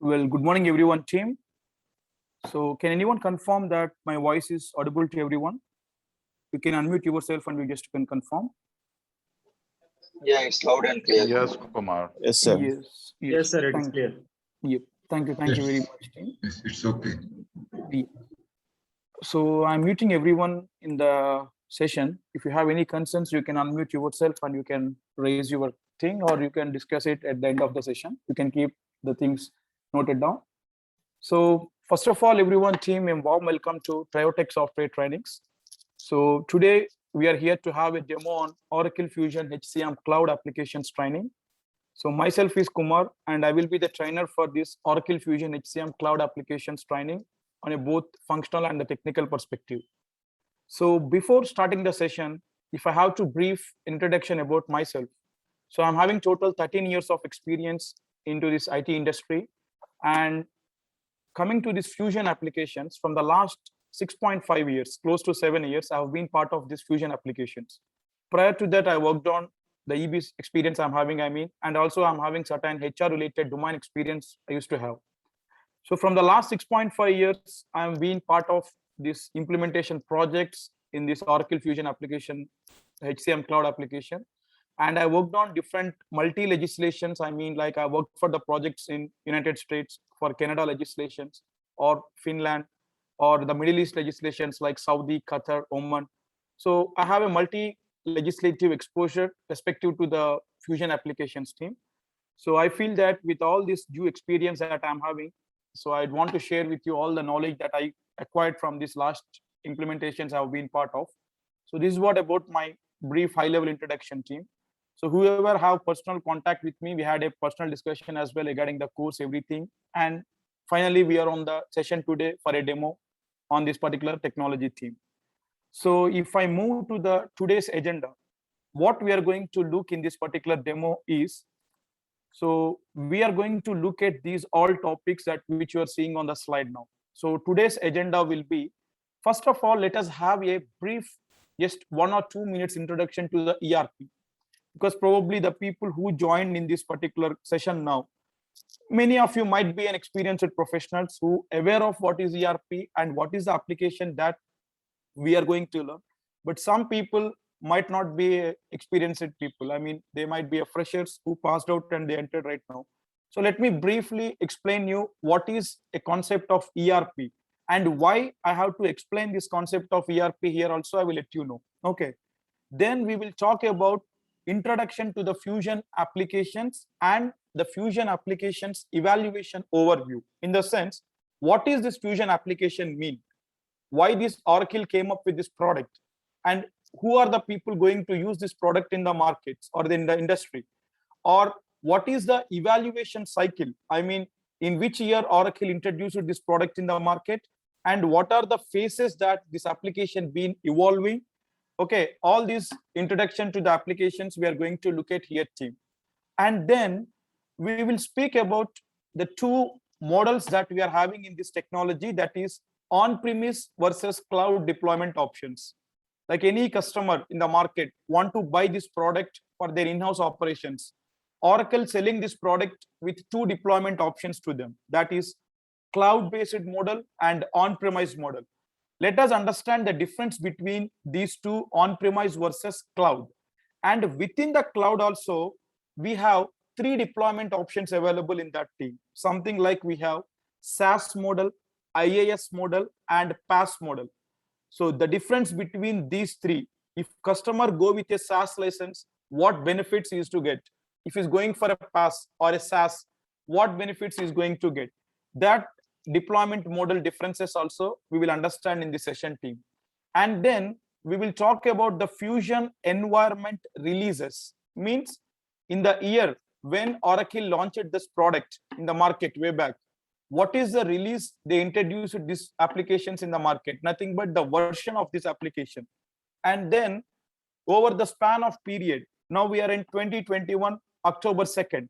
Well, good morning, everyone, team. So, can anyone confirm that my voice is audible to everyone? You can unmute yourself and we just can confirm. Yeah, it's loud and clear. Yes, Kumar. Yes, sir. Yes, Yes, sir, it is Thank clear. you. Yep. Thank you very much, team. Yes, it's okay. Yeah. So, I'm muting everyone in the session. If you have any concerns, you can unmute yourself and you can raise your thing, or you can discuss it at the end of the session. You can keep the things noted down. So, first of all, everyone, team, a warm welcome to Triotech Software Trainings. So today we are here to have a demo on Oracle Fusion HCM Cloud Applications Training. So myself is Kumar, and I will be the trainer for this Oracle Fusion HCM Cloud Applications Training on a both functional and the technical perspective. So before starting the session, if I have to brief introduction about myself. So I'm having total 13 years of experience into this IT industry, and coming to this Fusion applications from the last 6.5 years, close to 7 years, I have been part of this Fusion applications. Prior to that, I worked on the EB experience I'm having, and also I'm having certain HR related domain experience I used to have. So from the last 6.5 years, I'm being part of this implementation projects in this Oracle Fusion application, HCM cloud application. And I worked on different multi legislations. Like I worked for the projects in United States, for Canada legislations, or Finland, or the Middle East legislations like Saudi, Qatar, Oman. So I have a multi legislative exposure respective to the Fusion applications team. So I feel that with all this due experience that I'm having, so I'd want to share with you all the knowledge that I acquired from these last implementations I've been part of. So this is what about my brief high level introduction, team. So whoever have personal contact with me, we had a personal discussion as well regarding the course, everything. And finally, we are on the session today for a demo on this particular technology theme. So if I move to the today's agenda, what we are going to look in this particular demo is, so we are going to look at these all topics that which you are seeing on the slide now. So today's agenda will be, first of all, let us have a brief, just 1 or 2 minutes introduction to the ERP, because probably the people who joined in this particular session now, many of you might be an experienced professionals who aware of what is ERP and what is the application that we are going to learn. But some people might not be experienced people. They might be a freshers who passed out and they entered right now. So let me briefly explain you what is a concept of ERP and why I have to explain this concept of ERP here also. I will let you know. Okay. Then we will talk about introduction to the Fusion applications and the Fusion applications evaluation overview. In the sense, what is this Fusion application mean? Why this Oracle came up with this product? And who are the people going to use this product in the markets or in the industry? Or what is the evaluation cycle? In which year Oracle introduced this product in the market? And what are the phases that this application been evolving? Okay, all these introduction to the applications we are going to look at here, team. And then we will speak about the two models that we are having in this technology, that is on-premise versus cloud deployment options. Like any customer in the market want to buy this product for their in-house operations, Oracle selling this product with two deployment options to them, that is cloud-based model and on-premise model. Let us understand the difference between these two, on-premise versus cloud. And within the cloud also, we have three deployment options available in that team. Something like we have SaaS model, IaaS model, and PaaS model. So the difference between these three, if customer go with a SaaS license, what benefits he is to get? If he's going for a PaaS or a SaaS, what benefits he is going to get? That deployment model differences also we will understand in the session, team. And then we will talk about the Fusion environment releases. Means in the year when Oracle launched this product in the market way back, what is the release they introduced these applications in the market? Nothing but the version of this application. And then over the span of period, now we are in 2021 October 2nd,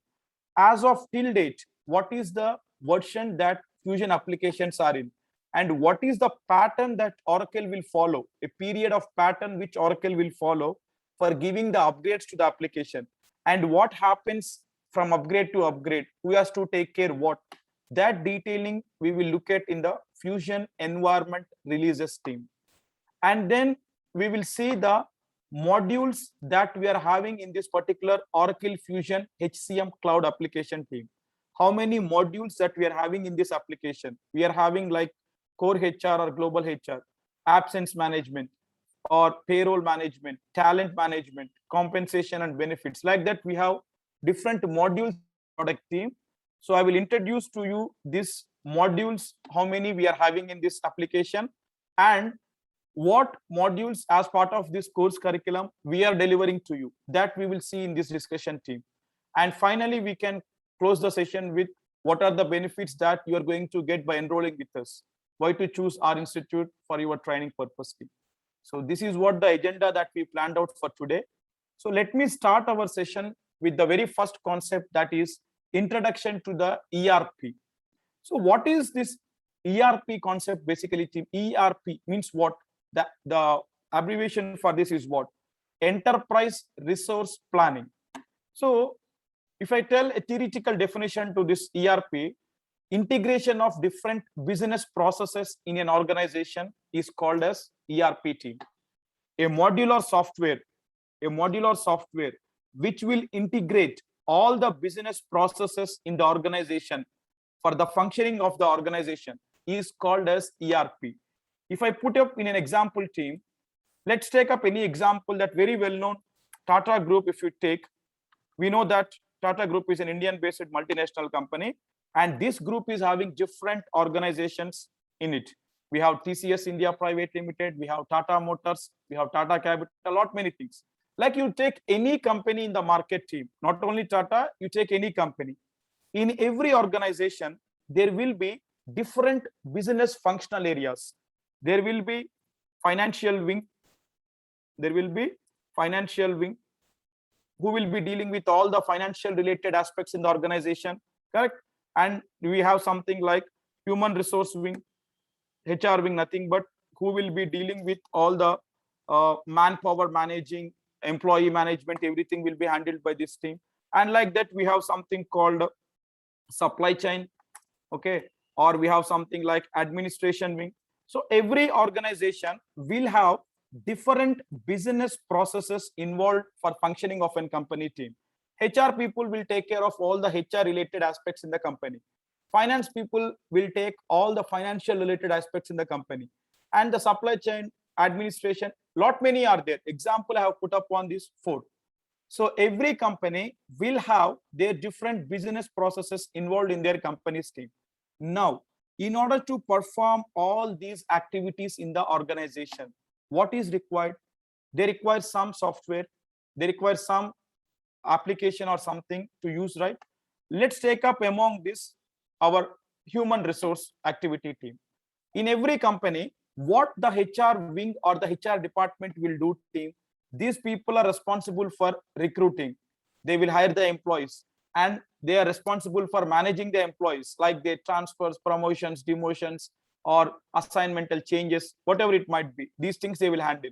as of till date, what is the version that Fusion applications are in, and what is the pattern that Oracle will follow, a period of pattern which Oracle will follow for giving the upgrades to the application, and what happens from upgrade to upgrade, who has to take care what. that detailing we will look at in the Fusion environment releases team. And then we will see the modules that we are having in this particular Oracle Fusion HCM cloud application team. How many modules that we are having in this application? We are having like core HR or global HR, absence management or payroll management, talent management, compensation and benefits. Like that, we have different modules product team. So I will introduce to you these modules, how many we are having in this application, and what modules as part of this course curriculum we are delivering to you. That we will see in this discussion team. And finally, we can close the session with what are the benefits that you are going to get by enrolling with us, why to choose our institute for your training purpose. So this is what the agenda that we planned out for today. So let me start our session with the very first concept, that is introduction to the ERP. So what is this ERP concept basically, team? ERP means what? The abbreviation for this is what? Enterprise Resource Planning. So if I tell a theoretical definition to this ERP, integration of different business processes in an organization is called as ERP team. A modular software which will integrate all the business processes in the organization for the functioning of the organization is called as ERP. If I put up in an example team, let's take up any example that very well known Tata Group. If you take, we know that Tata Group is an Indian based multinational company, and this group is having different organizations in it. We have TCS India Private Limited, we have Tata Motors, we have Tata Capital, a lot many things. Like you take any company in the market team, not only Tata, you take any company. In every organization, there will be different business functional areas. There will be financial wing. There will be financial wing who will be dealing with all the financial related aspects in the organization, correct? And we have something like human resource wing, HR wing, nothing but who will be dealing with all the manpower managing, employee management, everything will be handled by this team. And like that, we have something called supply chain, okay? Or we have something like administration wing. So every organization will have different business processes involved for functioning of a company team. HR people will take care of all the HR related aspects in the company. Finance people will take all the financial related aspects in the company. And the supply chain, administration, lot many are there. Example I have put up on this 4. So every company will have their different business processes involved in their company's team. Now, in order to perform all these activities in the organization, what is required? They require some software, they require some application or something to use, right? Let's take up among this our human resource activity team. In every company, what the HR wing or the HR department will do team, these people are responsible for recruiting. They will hire the employees, and they are responsible for managing the employees, like their transfers, promotions, demotions, or assignmental changes, whatever it might be. These things they will handle.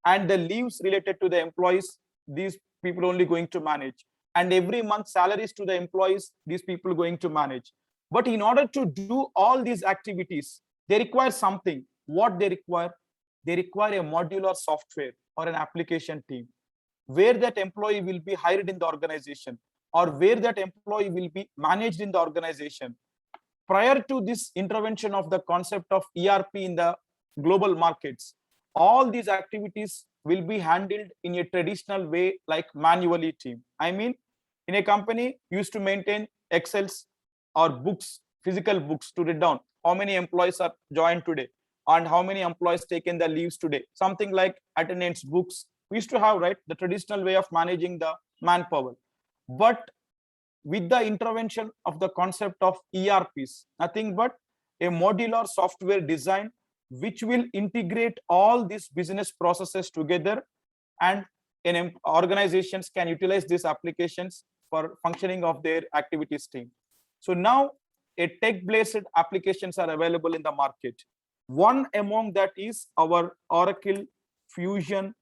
And the leaves related to the employees, these people only going to manage. And every month salaries to the employees, these people going to manage. But in order to do all these activities, they require something. What they require? They require a modular software or an application team where that employee will be hired in the organization, or where that employee will be managed in the organization. Prior to this intervention of the concept of ERP in the global markets, all these activities will be handled in a traditional way, like manually team. I mean, in a company, used to maintain Excels or books, physical books to write down how many employees are joined today and how many employees taken the leaves today. Something like attendance books we used to have, right? The traditional way of managing the manpower. But with the intervention of the concept of ERPs, nothing but a modular software design which will integrate all these business processes together, and organizations can utilize these applications for functioning of their activities team. So now a tech-based applications are available in the market. One among that is our Oracle Fusion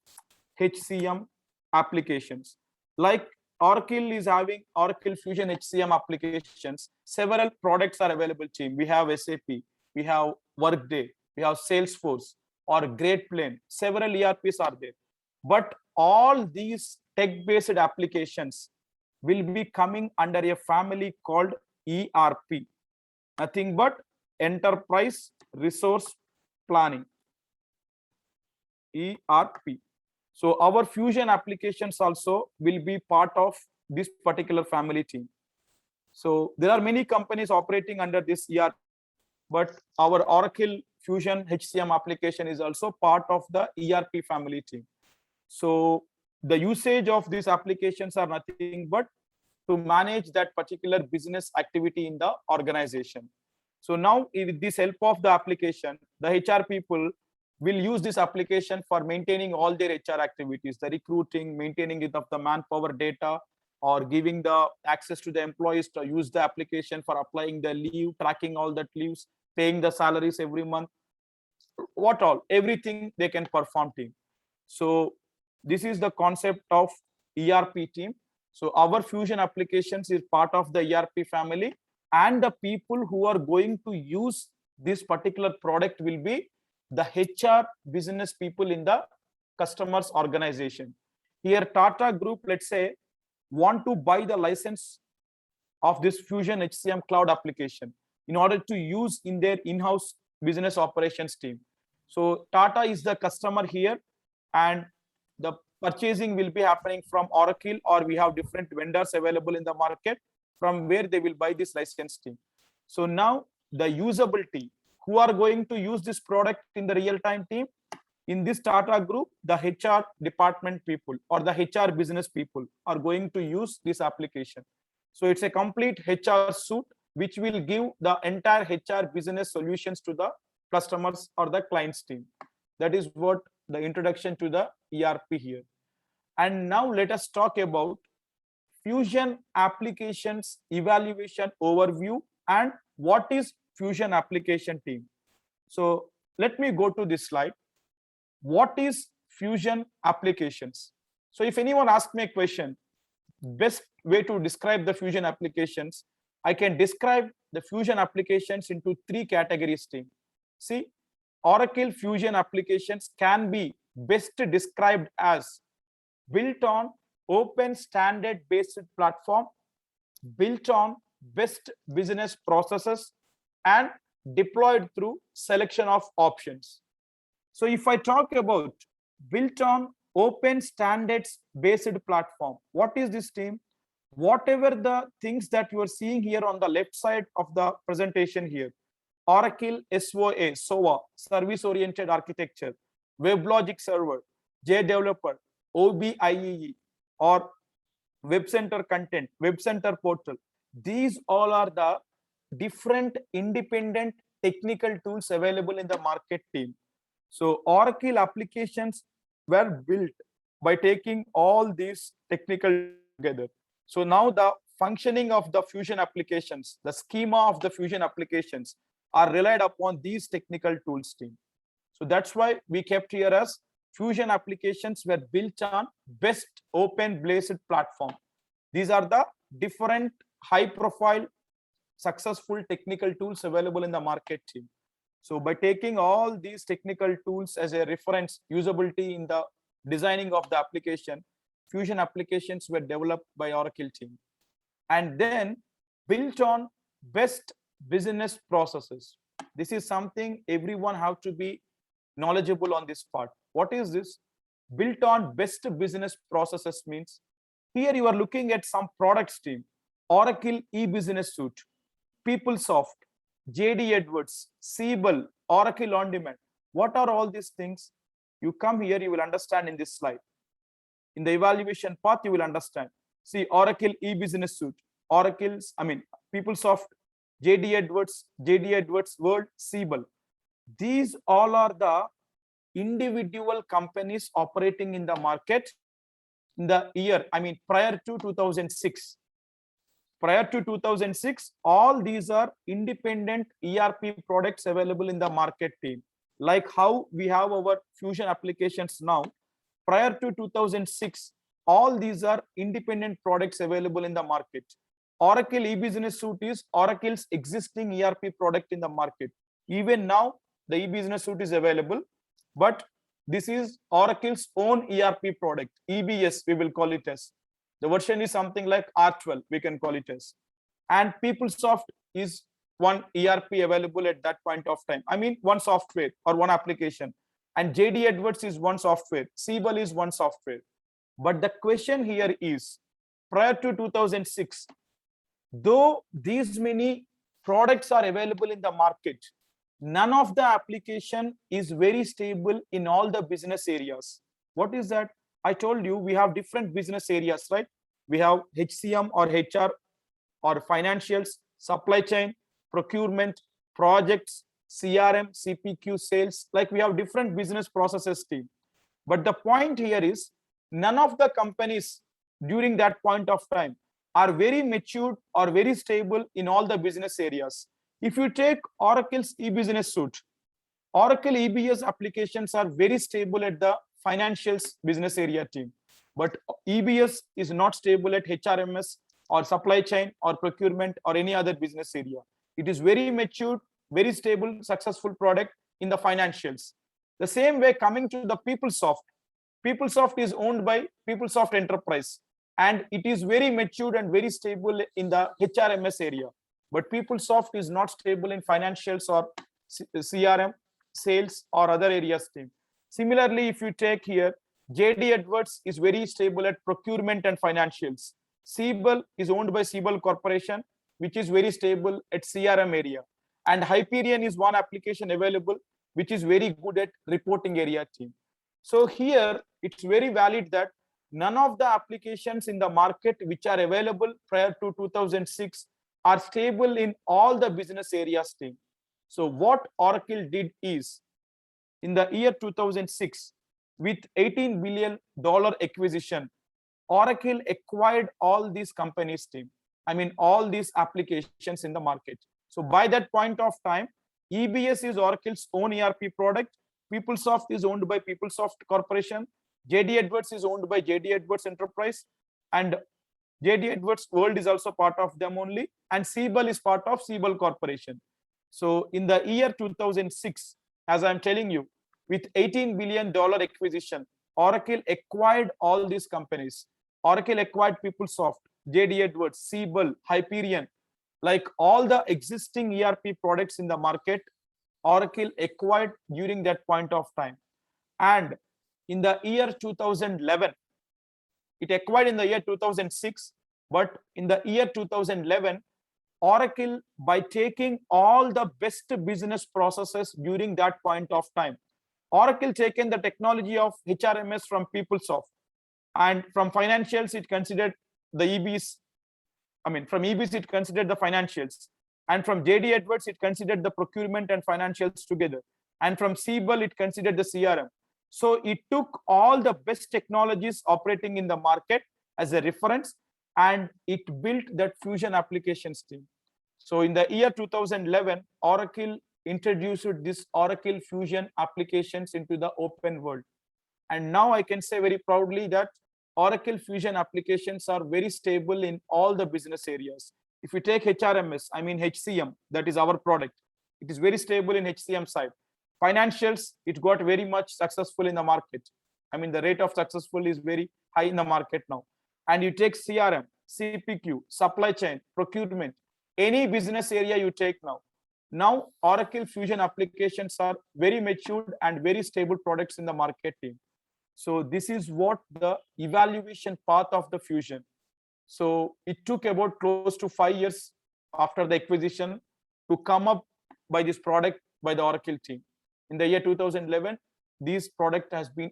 HCM applications. Like Oracle is having Oracle Fusion HCM applications. Several products are available, team. We have SAP, we have Workday, we have Salesforce or Great Plain. Several ERPs are there. But all these tech-based applications will be coming under a family called ERP. Nothing but Enterprise Resource Planning. ERP. So our Fusion applications also will be part of this particular family team. So there are many companies operating under this ERP, but our Oracle Fusion HCM application is also part of the ERP family team. So the usage of these applications are nothing but to manage that particular business activity in the organization. So now with this help of the application, the HR people will use this application for maintaining all their HR activities, the recruiting, maintaining it of the manpower data, or giving the access to the employees to use the application for applying the leave, tracking all that leaves, paying the salaries every month, what all, everything they can perform, team. So this is the concept of ERP, team. So our Fusion applications is part of the ERP family, and the people who are going to use this particular product will be the HR business people in the customer's organization. Here Tata Group, let's say, want to buy the license of this Fusion HCM cloud application in order to use in their in-house business operations team. So Tata is the customer here, and the purchasing will be happening from Oracle, or we have different vendors available in the market from where they will buy this license team. So now the usability, who are going to use this product in the real-time team? In this Tata Group, the HR department people or the HR business people are going to use this application. So it's a complete HR suite which will give the entire HR business solutions to the customers or the clients team. That is what the introduction to the ERP here. And now let us talk about Fusion applications evaluation overview and what is Fusion application team. So let me go to this slide. What is Fusion applications? So if anyone asks me a question, best way to describe the Fusion applications, I can describe the Fusion applications into three categories, team. See, Oracle Fusion applications can be best described as built on open standard based platform, built on best business processes, and deployed through selection of options. So if I talk about built on open standards based platform, what is this, team? Whatever the things that you are seeing here on the left side of the presentation here, Oracle SOA, service oriented architecture, WebLogic server, JDeveloper, OBIEE, or Web Center content, Web Center portal. These all are the different independent technical tools available in the market, team. So Oracle applications were built by taking all these technical together. So now the functioning of the Fusion applications, the schema of the Fusion applications are relied upon these technical tools, team. So that's why we kept here as Fusion applications were built on best open based platform. These are the different high profile successful technical tools available in the market, team. So by taking all these technical tools as a reference usability in the designing of the application, Fusion applications were developed by Oracle team, and then built on best business processes. This is something everyone have to be knowledgeable on this part. What is this? Built on best business processes means here you are looking at some products, team. Oracle e-business suite, PeopleSoft, JD Edwards, Siebel, Oracle On Demand. What are all these things? You come here, you will understand in this slide. In the evaluation path, you will understand. See, Oracle e-business suite, PeopleSoft, JD Edwards World, Siebel. These all are the individual companies operating in the market in the year, prior to 2006. Prior to 2006, all these are independent ERP products available in the market, team. Like how we have our Fusion applications now. Prior to 2006, all these are independent products available in the market. Oracle e-business suite is Oracle's existing ERP product in the market. Even now, the e-business suite is available, but this is Oracle's own ERP product, EBS, we will call it as. The version is something like R12, we can call it as. And PeopleSoft is one ERP available at that point of time. I mean, one software or one application. And JD Edwards is one software. Siebel is one software. But the question here is, prior to 2006, though these many products are available in the market, none of the application is very stable in all the business areas. What is that? I told you we have different business areas, right? We have HCM or HR or financials, supply chain, procurement, projects, CRM, CPQ, sales. Like we have different business processes team. But the point here is none of the companies during that point of time are very matured or very stable in all the business areas. If you take Oracle's e-business suite, Oracle EBS applications are very stable at the financials business area team, but EBS is not stable at HRMS or supply chain or procurement or any other business area. It is very matured, very stable, successful product in the financials. The same way coming to the PeopleSoft. PeopleSoft is owned by PeopleSoft Enterprise, and it is very matured and very stable in the HRMS area. But PeopleSoft is not stable in financials or CRM, sales or other areas team. Similarly, if you take here, JD Edwards is very stable at procurement and financials. Siebel is owned by Siebel Corporation, which is very stable at CRM area. And Hyperion is one application available, which is very good at reporting area team. So here, it's very valid that none of the applications in the market which are available prior to 2006 are stable in all the business areas team. So what Oracle did is, in the year 2006, with $18 billion acquisition, Oracle acquired all these companies team. I mean, all these applications in the market. So by that point of time, EBS is Oracle's own ERP product. PeopleSoft is owned by PeopleSoft Corporation. JD Edwards is owned by JD Edwards Enterprise. And JD Edwards World is also part of them only. And Siebel is part of Siebel Corporation. So in the year 2006, as I'm telling you, with $18 billion acquisition, Oracle acquired all these companies. Oracle acquired PeopleSoft, JD Edwards, Siebel, Hyperion, like all the existing ERP products in the market, Oracle acquired during that point of time. And in the year 2011, it acquired in the year 2006, but in the year 2011, Oracle, by taking all the best business processes during that point of time, Oracle taken the technology of HRMS from PeopleSoft, and from financials, it considered the EBS. I mean, from EBS, it considered the financials. And from JD Edwards, it considered the procurement and financials together. And from Siebel, it considered the CRM. So it took all the best technologies operating in the market as a reference, and it built that Fusion applications team. So in the year 2011, Oracle introduced this Oracle Fusion applications into the open world. And now I can say very proudly that Oracle Fusion applications are very stable in all the business areas. If you take HRMS, I mean HCM, that is our product. It is very stable in HCM side. Financials, it got very much successful in the market. I mean, the rate of successful is very high in the market now. And you take CRM, CPQ, supply chain, procurement, any business area you take now. Now, Oracle Fusion applications are very matured and very stable products in the market team. So this is what the evaluation path of the Fusion. So it took about close to 5 years after the acquisition to come up by this product by the Oracle team. In the year 2011, this product has been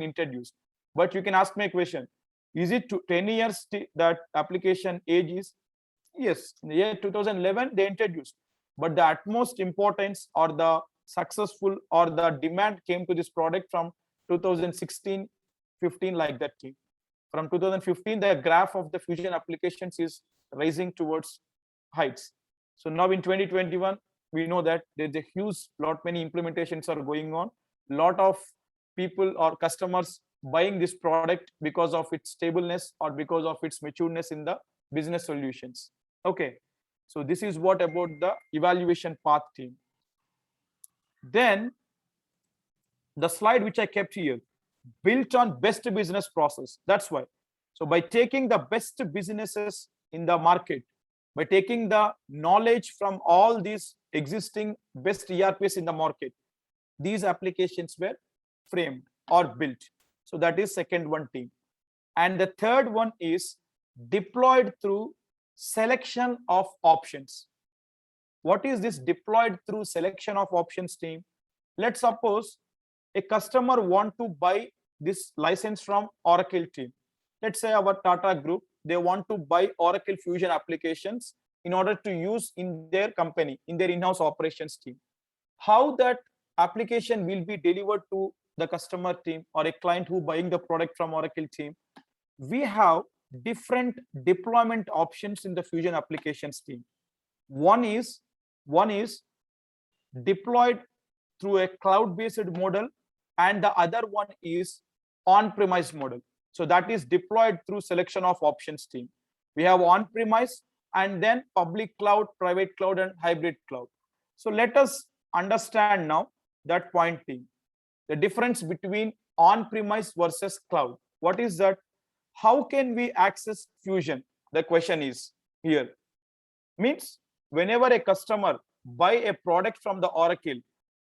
introduced. But you can ask me a question: is it 10 years that application age is? Yes, in the year 2011 they introduced, but the utmost importance or the successful or the demand came to this product from 2016, 15, like that team. From 2015, the graph of the Fusion applications is rising towards heights. So now in 2021, we know that there's a huge many implementations are going on. Lot of people or customers buying this product because of its stableness or because of its matureness in the business solutions. Okay, so this is what about the evaluation path team. Then the slide which I kept here, built on best business process. That's why. So by taking the best businesses in the market, by taking the knowledge from all these existing best ERPs in the market, these applications were framed or built. So that is second one team. And the third one is deployed through selection of options. What is this deployed through selection of options team? Let's suppose a customer want to buy this license from Oracle team. Let's say our Tata Group, they want to buy Oracle Fusion applications in order to use in their company, in their in-house operations team. How that application will be delivered to the customer team or a client who buying the product from Oracle team? We have different deployment options in the Fusion applications team. One is deployed through a cloud-based model, and the other one is on-premise model. So that is deployed through selection of options team. We have on-premise and then public cloud, private cloud, and hybrid cloud. So let us understand now that point team. The difference between on-premise versus cloud. What is that? How can we access Fusion? The question is here. Means whenever a customer buy a product from the Oracle,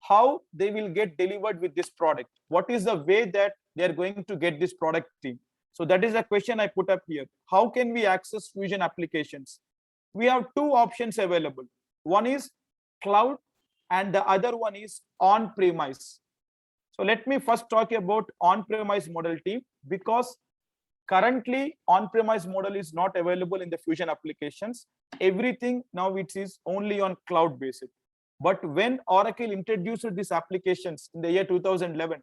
how they will get delivered with this product? What is the way that they are going to get this product team? So that is the question I put up here. How can we access Fusion applications? We have two options available. One is cloud and the other one is on-premise. So let me first talk about on-premise model team, because currently on-premise model is not available in the Fusion applications. Everything now it is only on cloud based. But when Oracle introduced these applications in the year 2011,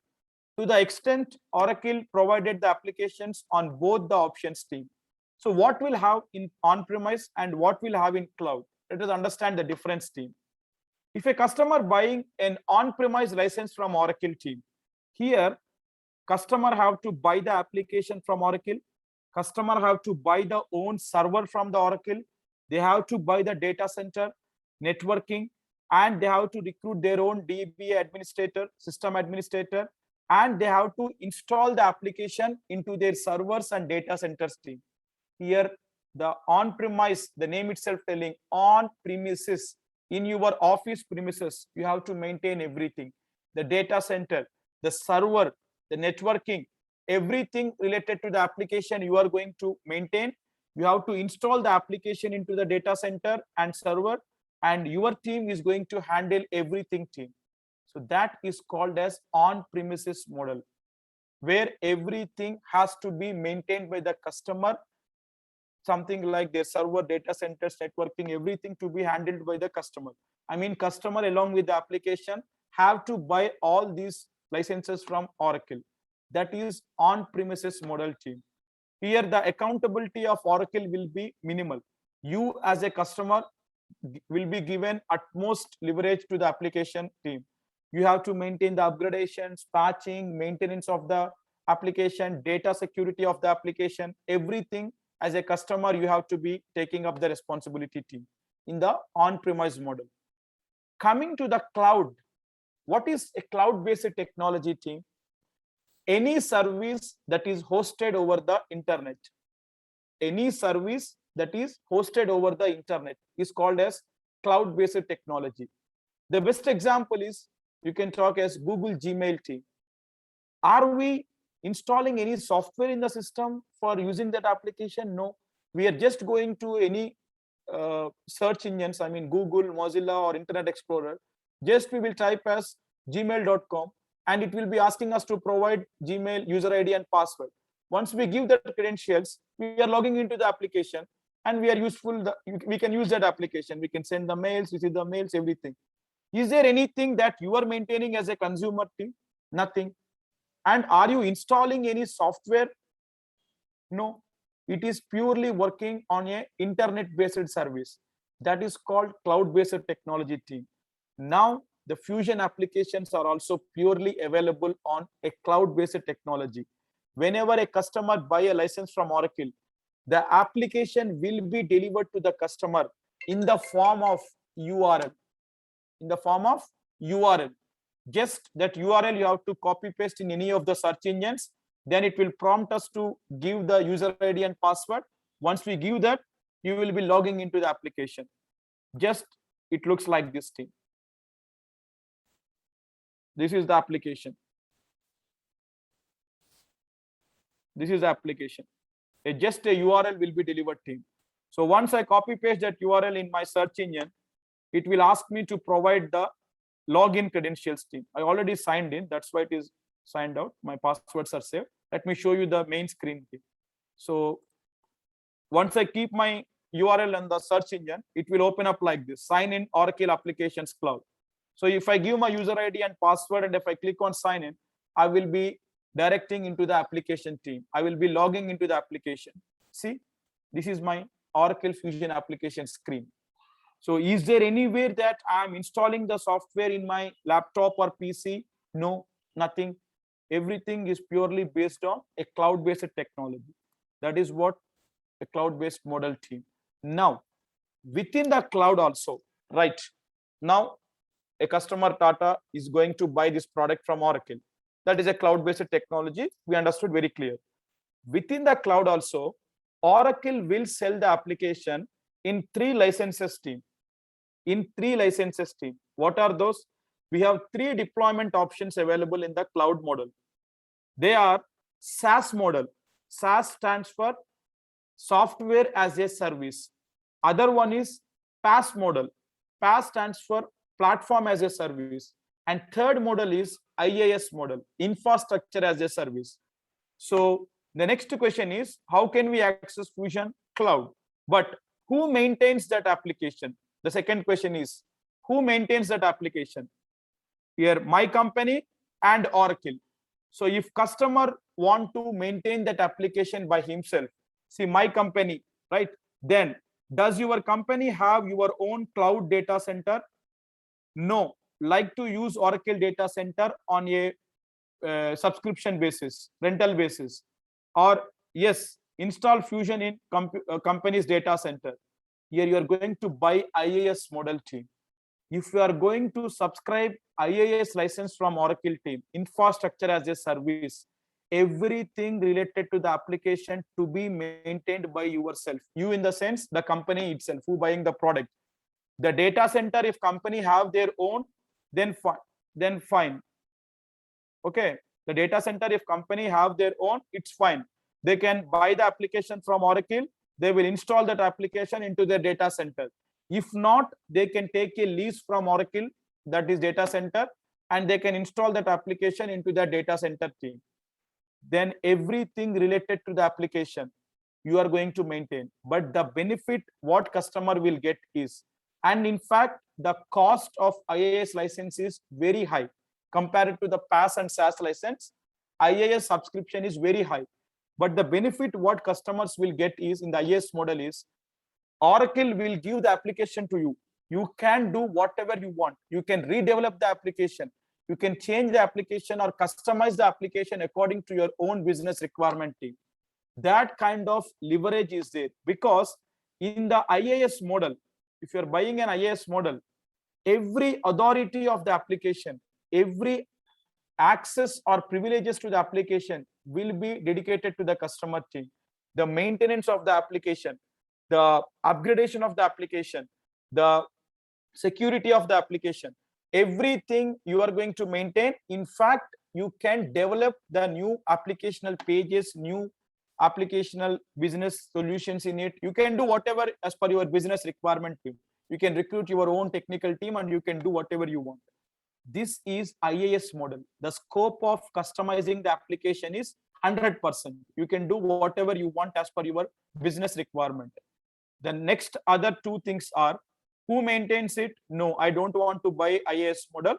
to the extent Oracle provided the applications on both the options team. So what will have in on-premise and what will have in cloud? Let us understand the difference team. If a customer buying an on-premise license from Oracle team, here customer have to buy the application from Oracle, customer have to buy the own server from the Oracle, they have to buy the data center, networking, and they have to recruit their own DBA administrator, system administrator, and they have to install the application into their servers and data centers team. Here, the on-premise, the name itself telling on-premises, in your office premises, you have to maintain everything. The data center, the server, the networking, everything related to the application you are going to maintain. You have to install the application into the data center and server, and your team is going to handle everything team. So that is called as on-premises model, where everything has to be maintained by the customer, something like their server, data centers, networking, everything to be handled by the customer. I mean, customer along with the application have to buy all these licenses from Oracle. That is on-premises model team. Here, the accountability of Oracle will be minimal. You as a customer will be given utmost leverage to the application team. You have to maintain the upgradations, patching, maintenance of the application, data security of the application, everything as a customer you have to be taking up the responsibility team in the on-premise model. Coming to the cloud, what is a cloud-based technology team? Any service that is hosted over the internet. Any service that is hosted over the internet is called as cloud-based technology. The best example is, you can talk as Google Gmail team. Are we installing any software in the system for using that application? No, we are just going to any search engines, I mean Google, Mozilla, or Internet Explorer. Just we will type as gmail.com and it will be asking us to provide Gmail user ID and password. Once we give the credentials, we are logging into the application and we are useful. We can use that application. We can send the mails, receive the mails, everything. Is there anything that you are maintaining as a consumer team? Nothing. And are you installing any software? No. It is purely working on an internet-based service. That is called cloud-based technology team. Now, the Fusion applications are also purely available on a cloud-based technology. whenever a customer buy a license from Oracle, the application will be delivered to the customer in the form of URL. In the form of URL. Just that URL you have to copy paste in any of the search engines. Then it will prompt us to give the user ID and password. Once we give that, you will be logging into the application. Just it looks like this thing. This is the application. This is the application. Just a URL will be delivered to him. So once I copy paste that URL in my search engine, it will ask me to provide the login credentials team. I already signed in. That's why it is signed out. My passwords are saved. Let me show you the main screen. So once I keep my URL on the search engine, it will open up like this. Sign in Oracle Applications Cloud. So if I give my user ID and password, and if I click on sign in, I will be directing into the application team. I will be logging into the application. See, this is my Oracle Fusion application screen. So is there anywhere that I'm installing the software in my laptop or PC? No, nothing. Everything is purely based on a cloud-based technology. That is what a cloud-based model team. Now, within the cloud also, right? Now, a customer Tata is going to buy this product from Oracle. That is a cloud-based technology. We understood very clear. Within the cloud also, Oracle will sell the application in 3 licenses team. In 3 licenses team. What are those? We have 3 deployment options available in the cloud model. They are SaaS model. SaaS stands for software as a service. Other one is PaaS model. PaaS stands for platform as a service. And third model is IaaS model, infrastructure as a service. So the next question is, how can we access Fusion Cloud? But who maintains that application? The second question is, who maintains that application? Here, my company and Oracle. So if customer want to maintain that application by himself, see my company, right? Then does your company have your own cloud data center? No, like to use Oracle data center on a subscription basis, rental basis, or yes, install Fusion in company's data center. Here you are going to buy IaaS model team. If you are going to subscribe IaaS license from Oracle team, infrastructure as a service, everything related to the application to be maintained by yourself. You in the sense, the company itself, who buying the product. The data center, if company have their own, then fine. Okay, the data center, if company have their own, it's fine. They can buy the application from Oracle. They will install that application into their data center. If not, they can take a lease from Oracle, that is data center, and they can install that application into their data center team. Then everything related to the application you are going to maintain. But the benefit what customer will get is, and in fact, the cost of IaaS license is very high compared to the PaaS and SaaS license. IaaS subscription is very high. But the benefit what customers will get is, in the IaaS model is, Oracle will give the application to you. You can do whatever you want. You can redevelop the application. You can change the application or customize the application according to your own business requirement team. That kind of leverage is there, because in the IaaS model, if you're buying an IaaS model, every authority of the application, every access or privileges to the application will be dedicated to the customer team. The maintenance of the application, the upgradation of the application, the security of the application, everything you are going to maintain. In fact, you can develop the new applicational pages, new applicational business solutions in it. You can do whatever as per your business requirement team. You can recruit your own technical team and you can do whatever you want. This is IaaS model. The scope of customizing the application is 100%. You can do whatever you want as per your business requirement. The next other 2 things are, who maintains it? No, I don't want to buy IaaS model.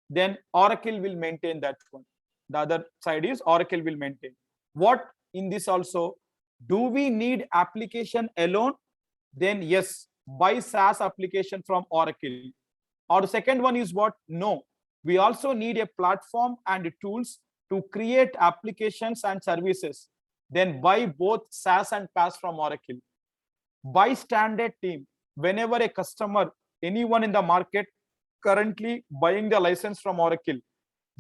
Then Oracle will maintain that one. The other side is Oracle will maintain. What in this also, do we need application alone? Then yes, buy SaaS application from Oracle. Or the second one is what? No, we also need a platform and tools to create applications and services, then buy both SaaS and PaaS from Oracle. By standard team, whenever a customer, anyone in the market currently buying the license from Oracle,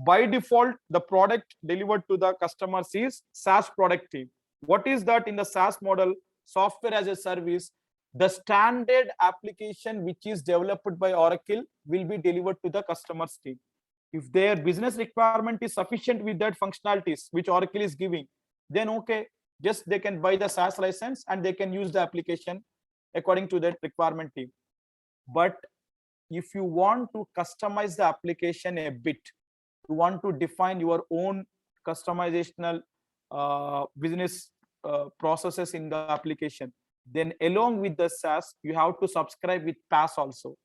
by default, the product delivered to the customers is SaaS product team. What is that in the SaaS model? Software as a service. The standard application which is developed by Oracle will be delivered to the customer's team. If their business requirement is sufficient with that functionalities which Oracle is giving, then okay, just they can buy the SaaS license and they can use the application according to that requirement team. But if you want to customize the application a bit, you want to define your own customizational business processes in the application, then along with the SaaS, you have to subscribe with PaaS also.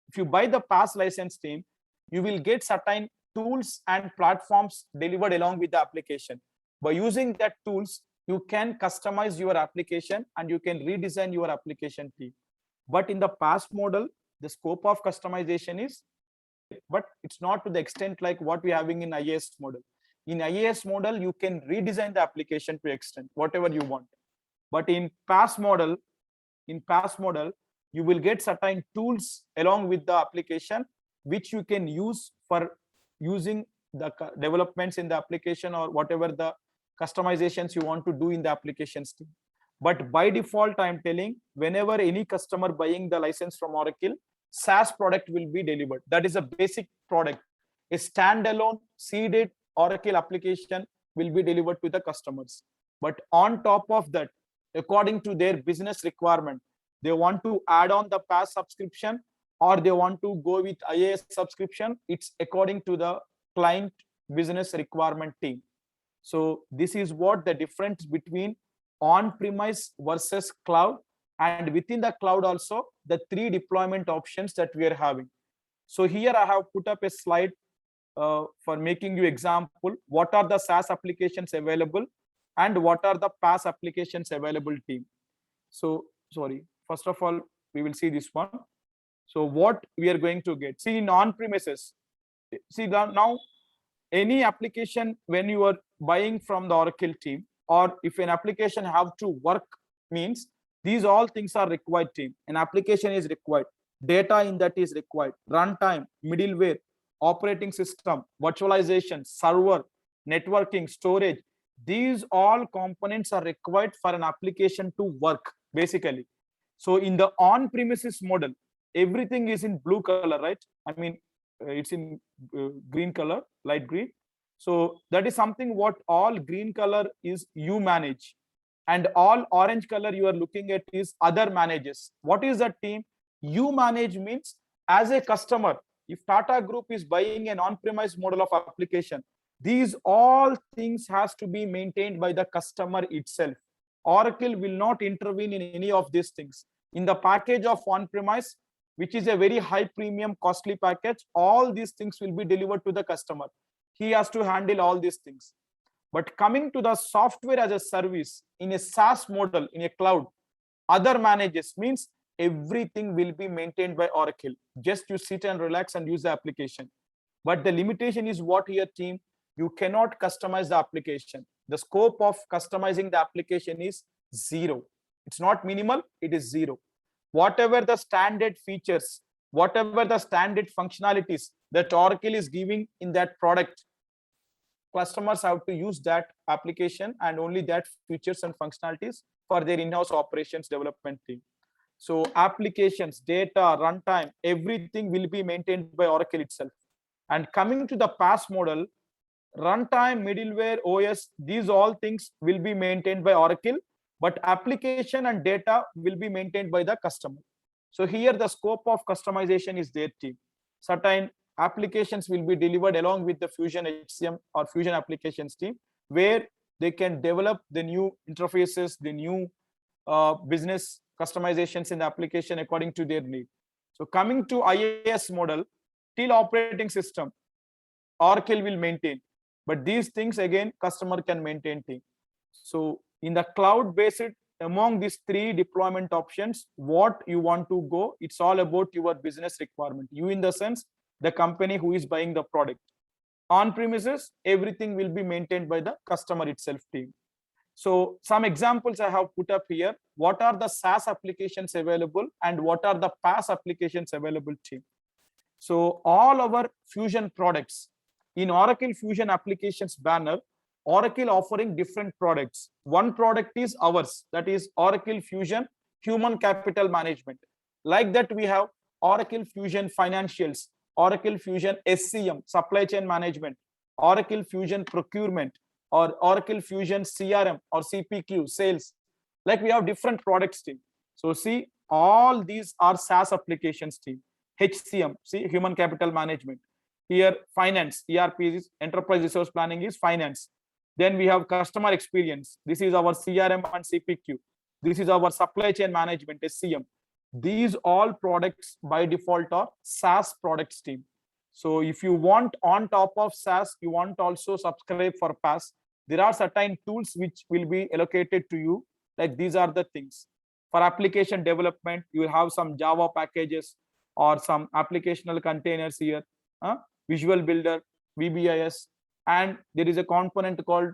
If you buy the PaaS license team, you will get certain tools and platforms delivered along with the application. By using that tools, you can customize your application and you can redesign your application team. But in the PaaS model, the scope of customization is, but it's not to the extent like what we're having in IaaS model. In IaaS model, you can redesign the application to extent whatever you want. But in PaaS model, you will get certain tools along with the application which you can use for using the developments in the application or whatever the customizations you want to do in the applications team. But by default, I'm telling, whenever any customer buying the license from Oracle, SaaS product will be delivered. That is a basic product. A standalone seeded Oracle application will be delivered to the customers. But on top of that, according to their business requirement, they want to add on the PaaS subscription or they want to go with IaaS subscription. It's according to the client business requirement team. So this is what the difference between on-premise versus cloud, and within the cloud also the three deployment options that we are having. So here I have put up a slide for making you example what are the SaaS applications available and what are the PaaS applications available team. So sorry, first of all we will see this one. So what we are going to get, see in on-premises, see now any application when you are buying from the Oracle team, or if an application have to work, means these all things are required team. An application is required, data in that is required, runtime, middleware, operating system, virtualization, server, networking, storage. These all components are required for an application to work basically. So in the on-premises model, everything is in blue color, right? I mean, it's in green color, light green. So that is something what all green color is you manage, and all orange color you are looking at is other managers. What is that team? You manage means as a customer, if Tata Group is buying an on-premise model of application, these all things has to be maintained by the customer itself. Oracle will not intervene in any of these things. In the package of on-premise, which is a very high premium costly package, all these things will be delivered to the customer. He has to handle all these things. But coming to the software as a service in a SaaS model, in a cloud, other managers means everything will be maintained by Oracle. Just you sit and relax and use the application. But the limitation is what here, team? You cannot customize the application. The scope of customizing the application is zero. It's not minimal, it is zero. Whatever the standard features, whatever the standard functionalities that Oracle is giving in that product, customers have to use that application and only that features and functionalities for their in-house operations development team. So applications, data, runtime, everything will be maintained by Oracle itself. And coming to the PaaS model, runtime, middleware, OS, these all things will be maintained by Oracle, but application and data will be maintained by the customer. So here the scope of customization is their team. Certain applications will be delivered along with the Fusion HCM or Fusion applications team, where they can develop the new interfaces, the new business customizations in the application according to their need. So coming to IaaS model, till operating system, Oracle will maintain, but these things again customer can maintain team. So in the cloud based, among these three deployment options, what you want to go, it's all about your business requirement. You in the sense, the company who is buying the product. On premises, everything will be maintained by the customer itself team. So some examples I have put up here. What are the SaaS applications available and what are the PaaS applications available team? So all our Fusion products in Oracle Fusion applications banner, Oracle offering different products. One product is ours, that is Oracle Fusion Human Capital Management. Like that, we have Oracle Fusion Financials, Oracle Fusion SCM, Supply Chain Management, Oracle Fusion Procurement, or Oracle Fusion CRM or CPQ, Sales. Like we have different products team. So see, all these are SaaS applications team. HCM, see, Human Capital Management. Here, finance, ERP is Enterprise Resource Planning is finance. Then we have customer experience. This is our CRM and CPQ. This is our supply chain management, SCM. These all products by default are SaaS products team. So if you want on top of SaaS, you want also subscribe for PaaS, there are certain tools which will be allocated to you. Like these are the things. For application development, you will have some Java packages or some applicational containers here, Visual Builder, VBIS, and there is a component called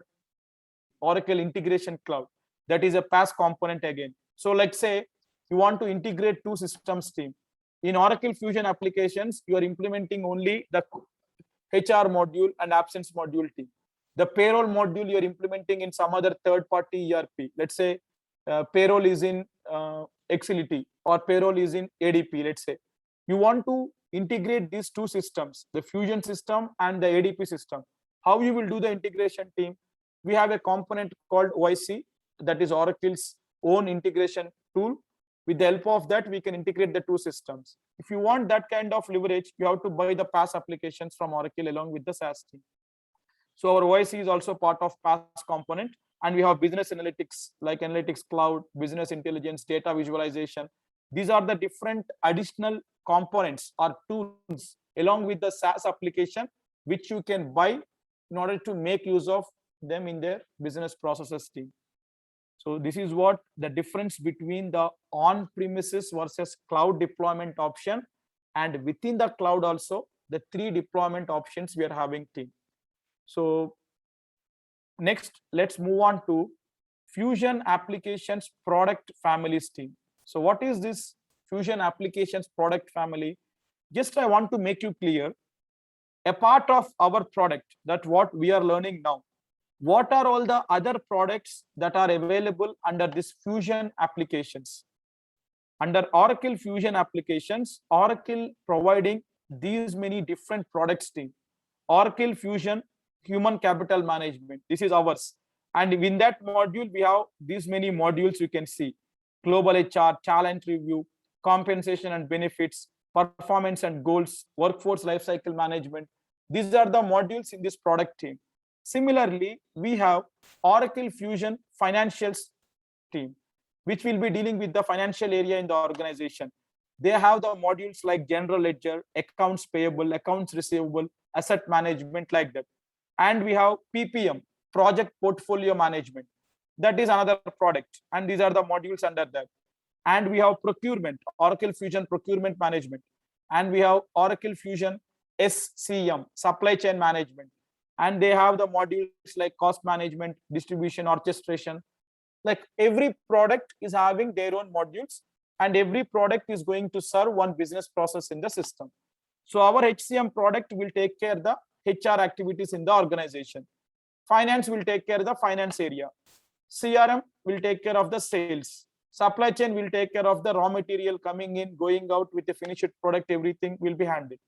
Oracle Integration Cloud. That is a PaaS component again. So like say, you want to integrate two systems team. In Oracle Fusion applications, you are implementing only the HR module and absence module team. The payroll module you are implementing in some other third-party ERP. Let's say payroll is in Excelity or payroll is in ADP, let's say. You want to integrate these two systems, the Fusion system and the ADP system. How you will do the integration team? We have a component called OIC, that is Oracle's own integration tool. With the help of that, we can integrate the two systems. If you want that kind of leverage, you have to buy the PaaS applications from Oracle along with the SaaS team. So our OIC is also part of PaaS component, and we have business analytics like Analytics Cloud, business intelligence, data visualization. These are the different additional components or tools along with the SaaS application, which you can buy in order to make use of them in their business processes team. So this is what the difference between the on-premises versus cloud deployment option, and within the cloud also the three deployment options we are having team. So next, let's move on to Fusion Applications Product Families team. So what is this Fusion Applications Product Family? Just I want to make you clear, a part of our product, that what we are learning now, what are all the other products that are available under this Fusion applications? Under Oracle Fusion applications, Oracle providing these many different products team. Oracle Fusion Human Capital Management, this is ours. And in that module, we have these many modules you can see. Global HR, talent review, compensation and benefits, performance and goals, workforce lifecycle management. These are the modules in this product team. Similarly, we have Oracle Fusion Financials team, which will be dealing with the financial area in the organization. They have the modules like general ledger, accounts payable, accounts receivable, asset management, like that. And we have PPM, project portfolio management. That is another product. And these are the modules under that. And we have procurement, Oracle Fusion Procurement Management. And we have Oracle Fusion SCM, Supply Chain Management. And they have the modules like cost management, distribution, orchestration. Like every product is having their own modules, and every product is going to serve one business process in the system. So our HCM product will take care of the HR activities in the organization. Finance will take care of the finance area. CRM will take care of the sales. Supply chain will take care of the raw material coming in, going out with the finished product, everything will be handled.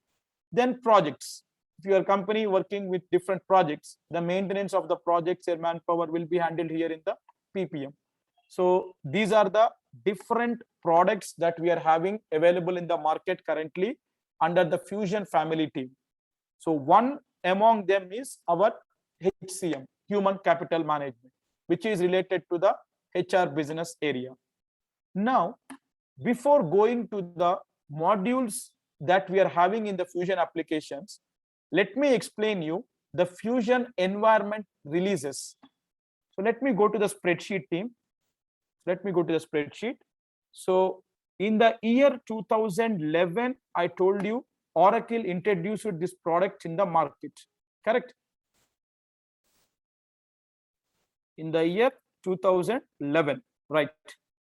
Then projects. If your company working with different projects, the maintenance of the projects and manpower will be handled here in the PPM. So these are the different products that we are having available in the market currently under the Fusion family team. So one among them is our HCM, Human Capital Management, which is related to the HR business area. Now, before going to the modules that we are having in the Fusion applications, let me explain you the Fusion environment releases. So let me go to the spreadsheet team. Let me go to the spreadsheet. So in the year 2011, I told you Oracle introduced this product in the market. correct? In the year 2011, right?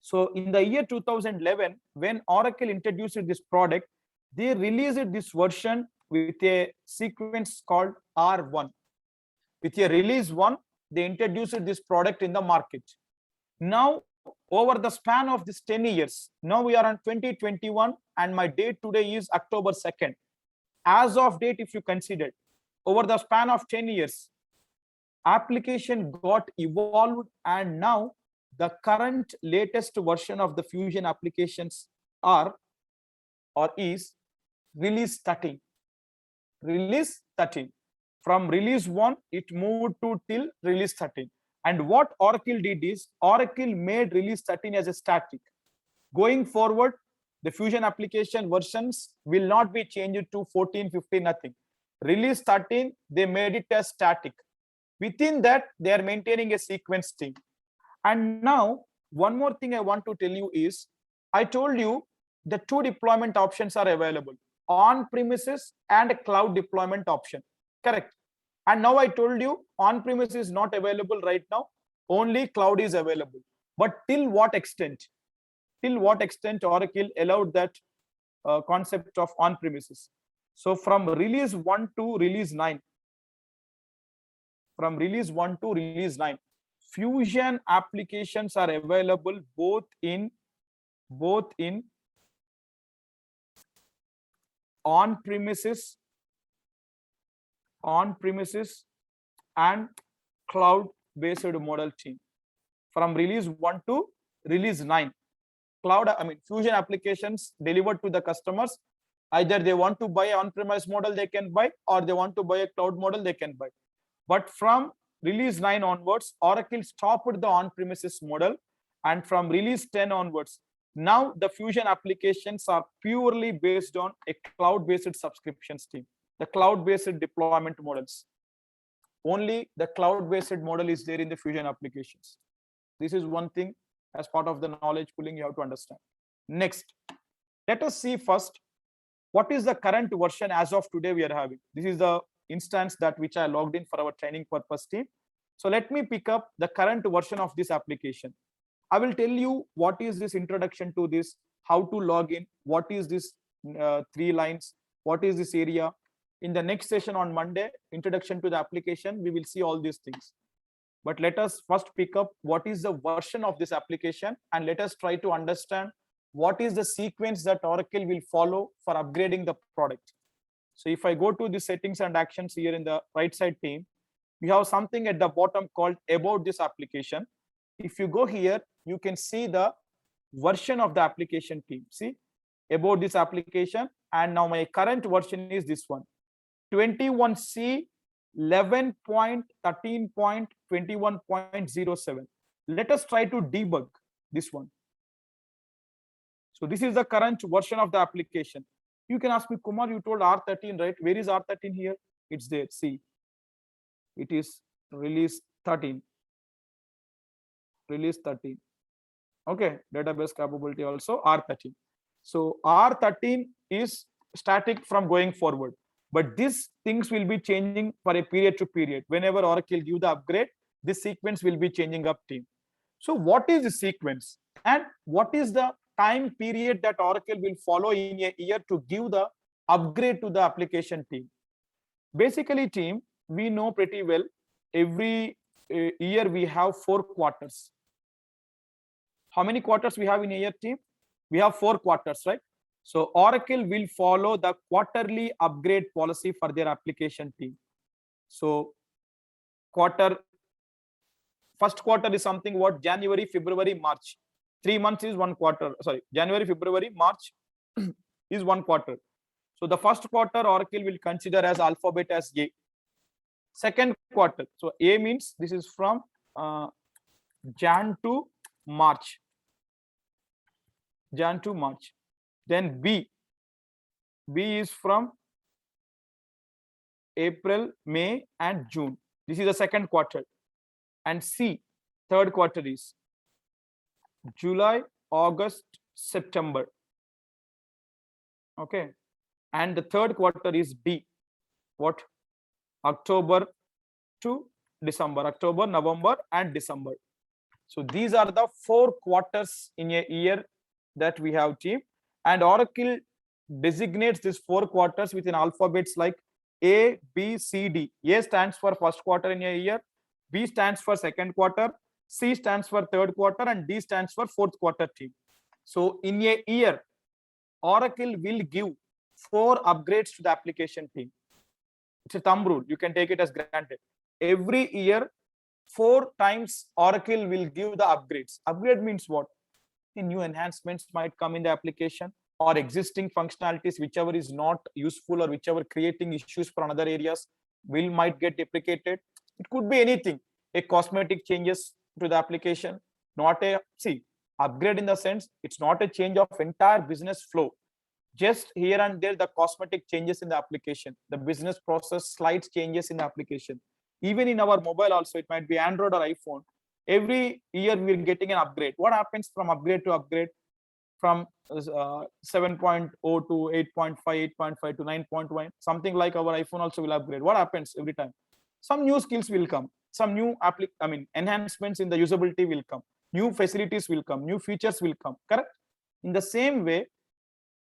So in the year 2011, when Oracle introduced this product, they released this version with a sequence called R1. With a release 1, they introduced this product in the market. Now, over the span of this 10 years, now we are on 2021 and my date today is October 2nd. As of date, if you consider, over the span of 10 years, application got evolved, and now the current latest version of the Fusion applications are or is release 13. Release 13. From release 1, it moved to till release 13. And what Oracle did is, Oracle made release 13 as a static. Going forward, the Fusion application versions will not be changed to 14, 15, nothing. Release 13, they made it as static. Within that, they are maintaining a sequence team. And now, one more thing I want to tell you is, I told you the 2 deployment options are available, on-premises and a cloud deployment option, correct? And now I told you on-premise is not available right now, only cloud is available. But till what extent? Till what extent Oracle allowed that concept of on-premises? So from release 1 to release 9, from release 1 to release 9, Fusion applications are available both in on-premises and cloud-based model team. From release 1 to release 9, Fusion applications delivered to the customers. Either they want to buy on-premise model, they can buy, or they want to buy a cloud model, they can buy. But from release 9 onwards, Oracle stopped the on-premises model, and from release 10 onwards, now the Fusion applications are purely based on a cloud-based subscription stream, the cloud-based deployment models. Only the cloud-based model is there in the Fusion applications. This is one thing as part of the knowledge pooling you have to understand. Next, let us see first what is the current version as of today we are having. This is the instance that which I logged in for our training purpose team. So let me pick up the current version of this application. I will tell you what is this introduction to this, how to log in, what is this 3 lines, what is this area. In the next session on Monday, introduction to the application, we will see all these things. But let us first pick up what is the version of this application, and let us try to understand what is the sequence that Oracle will follow for upgrading the product. So if I go to the settings and actions here in the right side pane, we have something at the bottom called about this application. If you go here, you can see the version of the application team. See, about this application, and now my current version is this one, 21C 11.13.21.07. Let us try to debug this one. So this is the current version of the application. You can ask me, Kumar, you told R13, right? Where is R13 here? It's there. See, it is release 13. Release 13. Okay, database capability also R13. So R13 is static from going forward, but these things will be changing for a period to period. Whenever Oracle give the upgrade, this sequence will be changing up team. So what is the sequence, and what is the time period that Oracle will follow in a year to give the upgrade to the application team? Basically, team, we know pretty well, every year we have 4 quarters. How many quarters we have in a year, team? We have 4 quarters, right? So Oracle will follow the quarterly upgrade policy for their application team. So first quarter is something what? January, February, March. 3 months is 1 quarter. Sorry, January, February, March is 1 quarter. So the first quarter Oracle will consider as alphabet as A. Second quarter, so A means this is from Jan to March. Jan to March. Then B is from April, May, and June. This is the second quarter. And C, third quarter is July, August, September. Okay. And the third quarter is D. What? October to December, October, November, and December. So these are the 4 quarters in a year that we have, team. And Oracle designates these 4 quarters within alphabets like A, B, C, D. A stands for first quarter in a year, B stands for second quarter, C stands for third quarter, and D stands for fourth quarter, team. So in a year, Oracle will give 4 upgrades to the application, team. It's a thumb rule. You can take it as granted. Every year, 4 times Oracle will give the upgrades. Upgrade means what? The new enhancements might come in the application, or existing functionalities, whichever is not useful or whichever creating issues for another areas might get deprecated. It could be anything. A cosmetic changes to the application, not a upgrade in the sense it's not a change of entire business flow. Just here and there, the cosmetic changes in the application, the business process slight changes in the application. Even in our mobile also, it might be Android or iPhone. Every year we're getting an upgrade. What happens from upgrade to upgrade? From 7.0 to 8.5, 8.5 to 9.1, something like our iPhone also will upgrade. What happens every time? Some new skills will come, some new enhancements in the usability will come, new facilities will come, new features will come, correct? In the same way,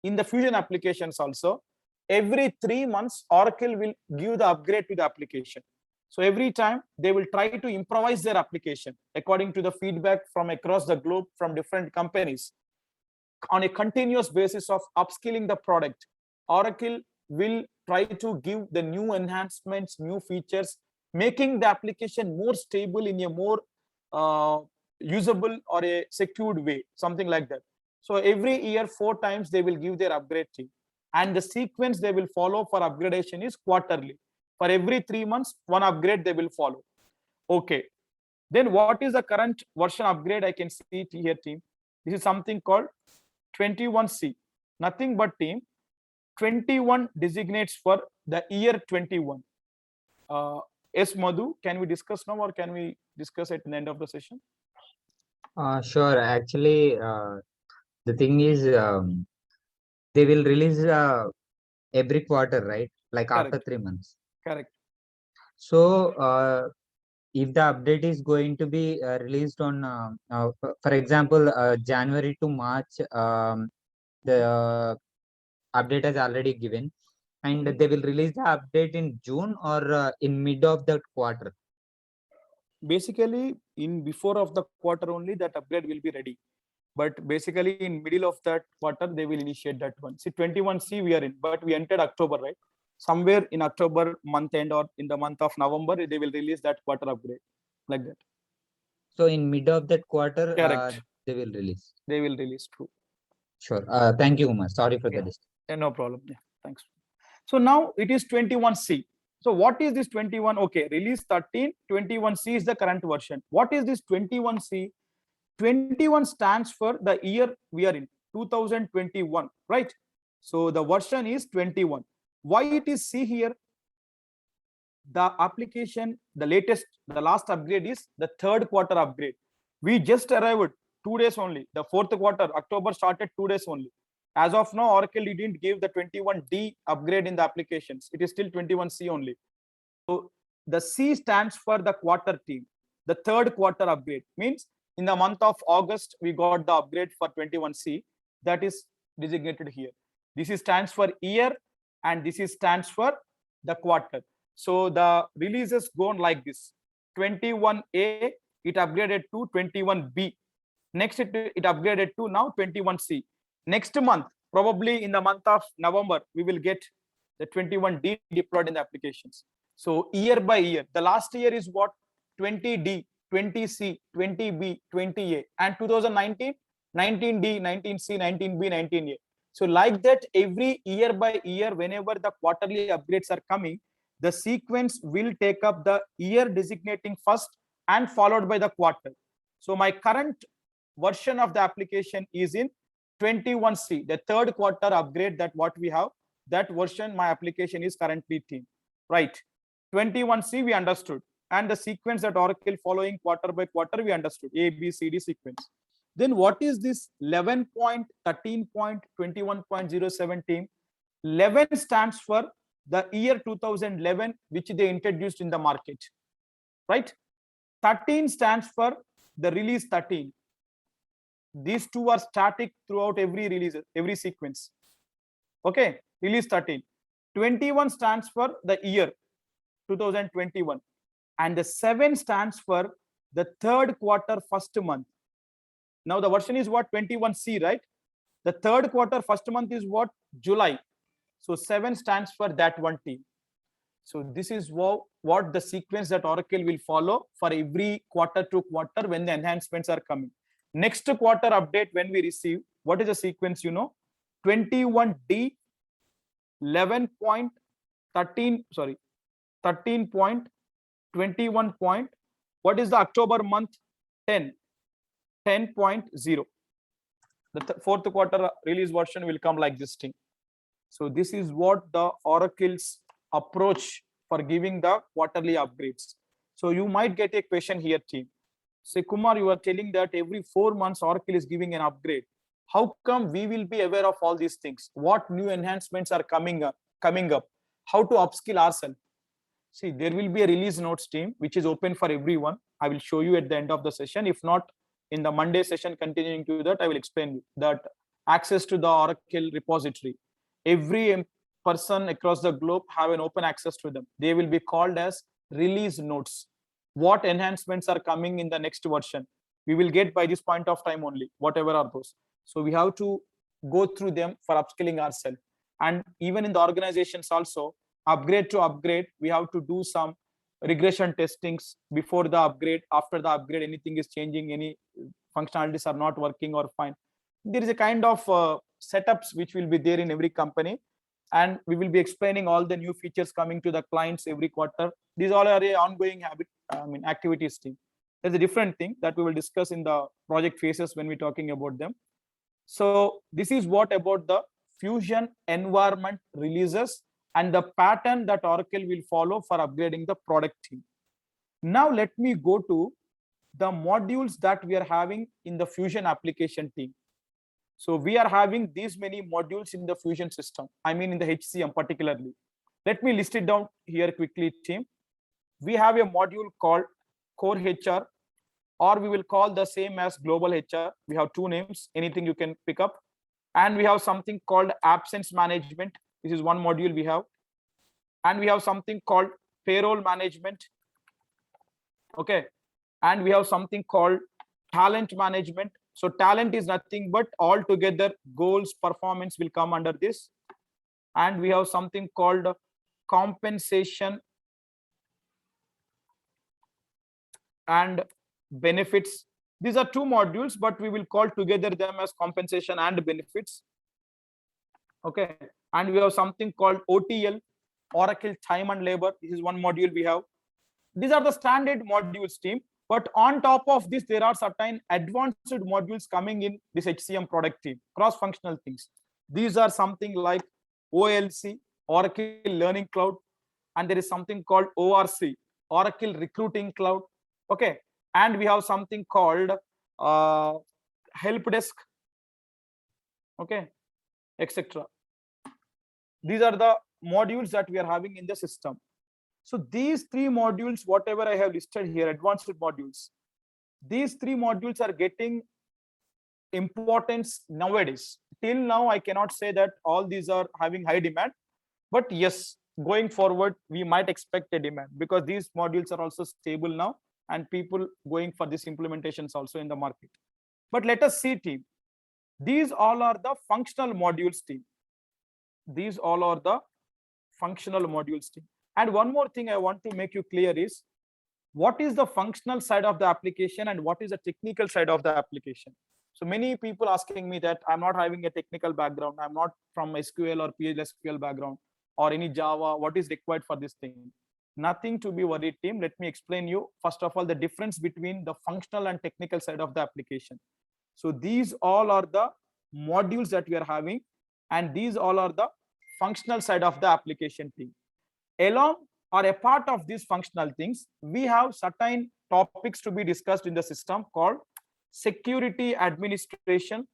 in the Fusion applications also, every 3 months, Oracle will give the upgrade to the application. So every time they will try to improvise their application according to the feedback from across the globe from different companies. On a continuous basis of upskilling the product, Oracle will try to give the new enhancements, new features, making the application more stable in a more usable or a secured way, something like that. So every year, 4 times they will give their upgrade team, and the sequence they will follow for upgradation is quarterly. For every 3 months, 1 upgrade they will follow. Okay. Then what is the current version upgrade? I can see it here, team. This is something called 21C. Nothing but, team, 21 designates for the year 21. Yes, Madhu, can we discuss now, or can we discuss at the end of the session? Sure. Actually, the thing is, they will release every quarter, right? Like Correct. after 3 months. Correct. So, if the update is going to be released on, for example, January to March, the update has already given, and they will release the update in June or in mid of that quarter. Basically, in before of the quarter only, that upgrade will be ready. But basically, in middle of that quarter, they will initiate that one. See, 21C we are in, but we entered October, right? Somewhere in October month end or in the month of November, they will release that quarter upgrade, like that. So in mid of that quarter, Correct. they will release. They will release, true. Sure. Thank you, Umar. Sorry for Yeah. the Yeah, no problem. Yeah, thanks. So now it is 21C. So what is this 21? Okay, release 13, 21C is the current version. What is this 21C? 21 stands for the year we are in, 2021, right? So the version is 21. Why it is C here? The application, the last upgrade is the 3rd quarter upgrade. We just arrived 2 days only. The 4th quarter, October started 2 days only. As of now, Oracle didn't give the 21D upgrade in the applications. It is still 21C only. So the C stands for the quarter, team. The 3rd quarter upgrade means in the month of August, we got the upgrade for 21C. That is designated here. This is stands for year, and this is stands for the quarter. So the releases go on like this. 21A, it upgraded to 21B. Next, it upgraded to now 21C. Next month, probably in the month of November, we will get the 21D deployed in the applications. So year by year, the last year is what? 20D, 20C, 20B, 20A, and 2019, 19D, 19C, 19B, 19A. So like that, every year by year, whenever the quarterly upgrades are coming, the sequence will take up the year designating first and followed by the quarter. So my current version of the application is in 21C, the 3rd quarter upgrade that what we have, that version my application is currently team, right? 21C we understood, and the sequence that Oracle following quarter by quarter we understood, A, B, C, D sequence. Then what is this 11.13.21.07 team? 11 stands for the year 2011, which they introduced in the market, right? 13 stands for the release 13. These two are static throughout every release, every sequence. Okay, release 13. 21 stands for the year 2021, and the 7 stands for the third quarter, first month. Now the version is what? 21C, right? The third quarter, first month is what? July. So 7 stands for that one team. So this is what the sequence that Oracle will follow for every quarter to quarter when the enhancements are coming. Next quarter update when we receive, what is the sequence? 21D 11.13, sorry, 13.21. What is the October month? 10.0. The fourth quarter release version will come like this thing. So this is what the Oracle's approach for giving the quarterly upgrades. So you might get a question here, team. Say, Kumar, you are telling that every 4 months Oracle is giving an upgrade. How come we will be aware of all these things? What new enhancements are coming up? How to upskill ourselves? See, there will be a release notes team which is open for everyone. I will show you at the end of the session. If not, in the Monday session continuing to that, I will explain you that access to the Oracle repository. Every person across the globe have an open access to them. They will be called as release notes. What enhancements are coming in the next version? We will get by this point of time only, whatever are those. So we have to go through them for upskilling ourselves. And even in the organizations also, upgrade to upgrade, we have to do some regression testings before the upgrade, after the upgrade, anything is changing, any functionalities are not working or fine. There is a kind of setups which will be there in every company, and we will be explaining all the new features coming to the clients every quarter. These all are ongoing activities team. There's a different thing that we will discuss in the project phases when we're talking about them. So this is what about the Fusion environment releases and the pattern that Oracle will follow for upgrading the product team. Now let me go to the modules that we are having in the Fusion application team. So we are having these many modules in the Fusion system. I mean in the HCM particularly. Let me list it down here quickly, team. We have a module called Core HR, or we will call the same as Global HR. We have 2 names, anything you can pick up. And we have something called Absence Management. This is one module we have. And we have something called Payroll Management. Okay. And we have something called Talent Management. So talent is nothing but all together goals, performance will come under this. And we have something called compensation and benefits. These are 2 modules, but we will call together them as compensation and benefits. Okay. And we have something called OTL, Oracle Time and Labor. This is one module we have. These are the standard modules, team. But on top of this, there are certain advanced modules coming in this HCM product team, cross-functional things. These are something like OLC, Oracle Learning Cloud, and there is something called ORC, Oracle Recruiting Cloud. Okay. And we have something called Help Desk, okay, etc. These are the modules that we are having in the system. So these 3 modules, whatever I have listed here, advanced modules, these 3 modules are getting importance nowadays. Till now, I cannot say that all these are having high demand, but yes, going forward, we might expect a demand because these modules are also stable now and people going for these implementations also in the market. But let us see, team. These all are the functional modules, team. These all are the functional modules, team. And one more thing I want to make you clear is what is the functional side of the application and what is the technical side of the application. So many people asking me that I'm not having a technical background. I'm not from SQL or PLSQL background or any Java. What is required for this thing? Nothing to be worried, team. Let me explain you, first of all, the difference between the functional and technical side of the application. So these all are the modules that we are having, and these all are the functional side of the application team. Along or a part of these functional things, we have certain topics to be discussed in the system called security administration.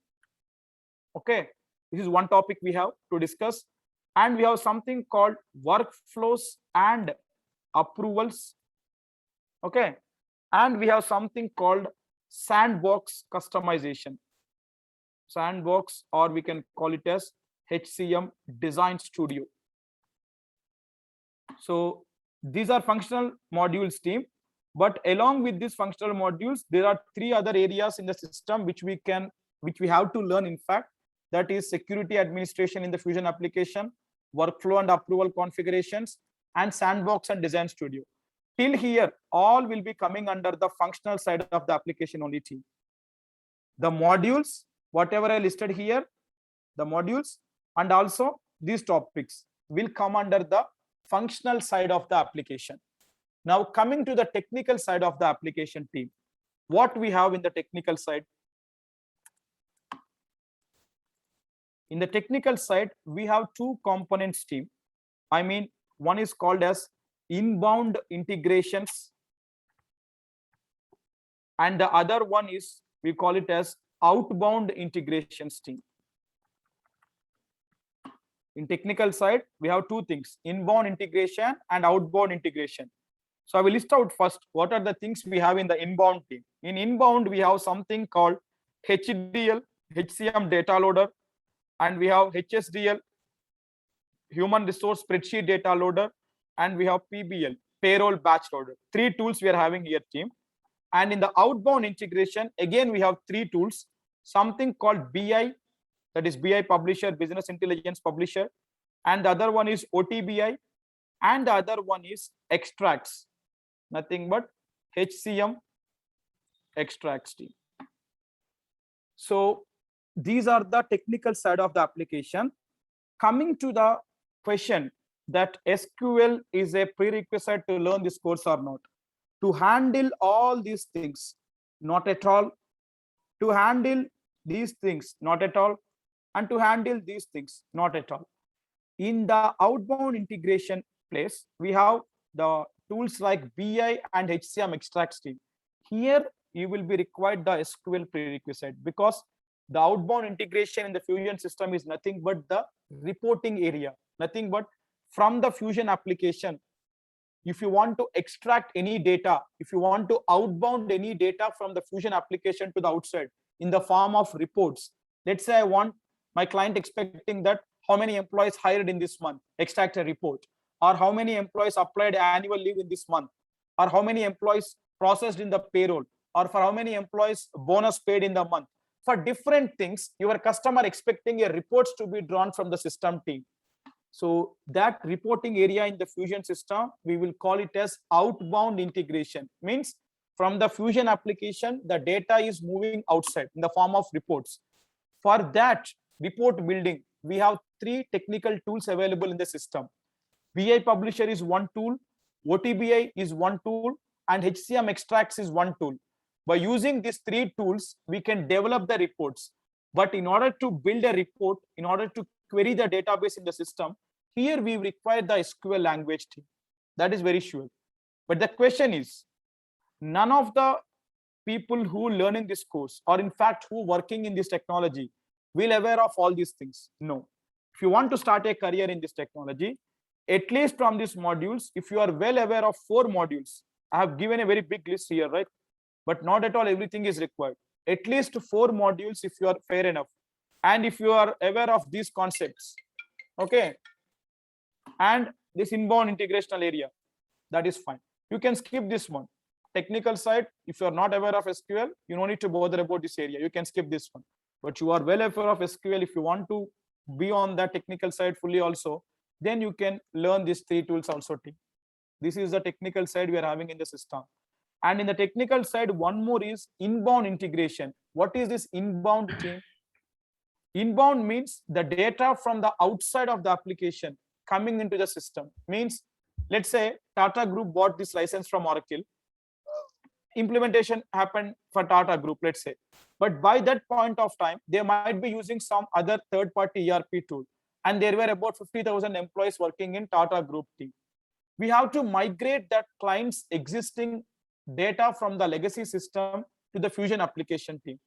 Okay, this is one topic we have to discuss. and we have something called workflows and approvals. Okay, and we have something called sandbox customization. Sandbox, or we can call it as HCM Design Studio. So these are functional modules team, but along with these functional modules, there are 3 other areas in the system which we have to learn. In fact, that is security administration in the Fusion application, workflow and approval configurations, and sandbox and design studio. Till here, all will be coming under the functional side of the application only team. The modules, whatever I listed here, the modules and also these topics will come under the functional side of the application. Now coming to the technical side of the application team, what we have in the technical side? In the technical side, we have 2 components team. I mean, one is called as inbound integrations, and the other one is, we call it as outbound integrations team. In technical side, we have 2 things, inbound integration and outbound integration. So I will list out first what are the things we have in the inbound team. In inbound, we have something called HDL, HCM data loader, and we have HSDL, human resource spreadsheet data loader, and we have PBL, payroll batch loader. 3 tools we are having here team. And in the outbound integration, again we have 3 tools, something called BI, that is BI Publisher, Business Intelligence Publisher, and the other one is OTBI, and the other one is Extracts, nothing but HCM Extracts team. So these are the technical side of the application. Coming to the question that SQL is a prerequisite to learn this course or not. To handle all these things, not at all. To handle these things, not at all. And to handle these things, not at all. In the outbound integration place, we have the tools like BI and HCM Extracts team. Here you will be required the SQL prerequisite, because the outbound integration in the Fusion system is nothing but the reporting area, nothing but from the Fusion application. If you want to extract any data, if you want to outbound any data from the Fusion application to the outside in the form of reports, let's say I want my client expecting that how many employees hired in this month, extract a report, or how many employees applied annual leave in this month, or how many employees processed in the payroll, or for how many employees bonus paid in the month. For different things, your customer expecting a reports to be drawn from the system team. So that reporting area in the Fusion system, we will call it as outbound integration. Means from the Fusion application, the data is moving outside in the form of reports. For that report building, we have 3 technical tools available in the system. BI Publisher is one tool, OTBI is one tool, and HCM Extracts is one tool. By using these 3 tools, we can develop the reports. But in order to build a report, in order to query the database in the system, here we require the SQL language team. That is very sure. But the question is, none of the people who learn in this course, or in fact who working in this technology, will aware of all these things. No. If you want to start a career in this technology, at least from these modules, if you are well aware of 4 modules, I have given a very big list here, right? But not at all everything is required. At least 4 modules if you are fair enough. And if you are aware of these concepts, okay, and this inbound integrational area, that is fine. You can skip this one. Technical side, if you are not aware of SQL, you don't need to bother about this area. You can skip this one. But you are well aware of SQL. If you want to be on the technical side fully also, then you can learn these 3 tools also. This is the technical side we are having in the system. And in the technical side, one more is inbound integration. What is this inbound team? Inbound means the data from the outside of the application coming into the system. Means, let's say Tata Group bought this license from Oracle. Implementation happened for Tata Group, let's say. But by that point of time, they might be using some other third-party ERP tool. And there were about 50,000 employees working in Tata Group team. We have to migrate that client's existing data from the legacy system to the Fusion application team.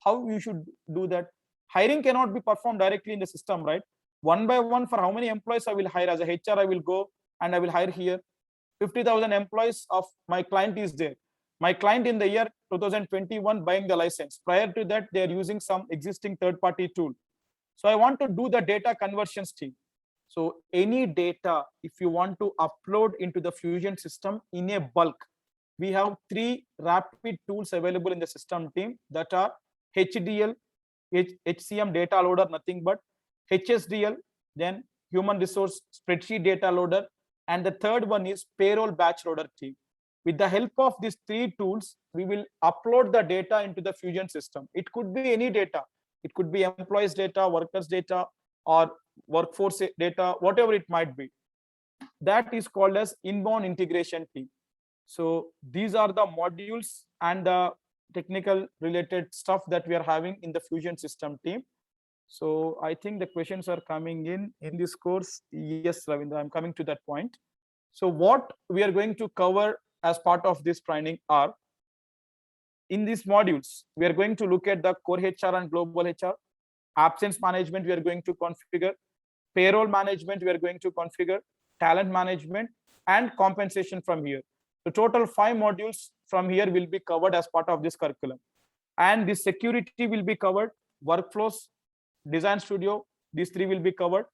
How you should do that? Hiring cannot be performed directly in the system, right? one by one for how many employees I will hire. As a HR, I will go and I will hire here. 50,000 employees of my client is there. My client in the year 2021 buying the license. Prior to that, they are using some existing third-party tool. So I want to do the data conversions team. So any data, if you want to upload into the Fusion system in a bulk, we have 3 rapid tools available in the system team that are HDL, HCM data loader, nothing but HSDL, then human resource spreadsheet data loader, and the third one is payroll batch loader team. With the help of these 3 tools, we will upload the data into the Fusion system. It could be any data. It could be employees data, workers data, or workforce data, whatever it might be. That is called as inbound integration team. So these are the modules and the technical related stuff that we are having in the Fusion system team. So I think the questions are coming in this course. Yes, Ravindra, I'm coming to that point. So what we are going to cover as part of this training are, in these modules, we are going to look at the core HR and global HR, absence management we are going to configure, payroll management we are going to configure, talent management, and compensation from here. The total 5 modules from here will be covered as part of this curriculum. And the security will be covered, workflows, design studio, these 3 will be covered.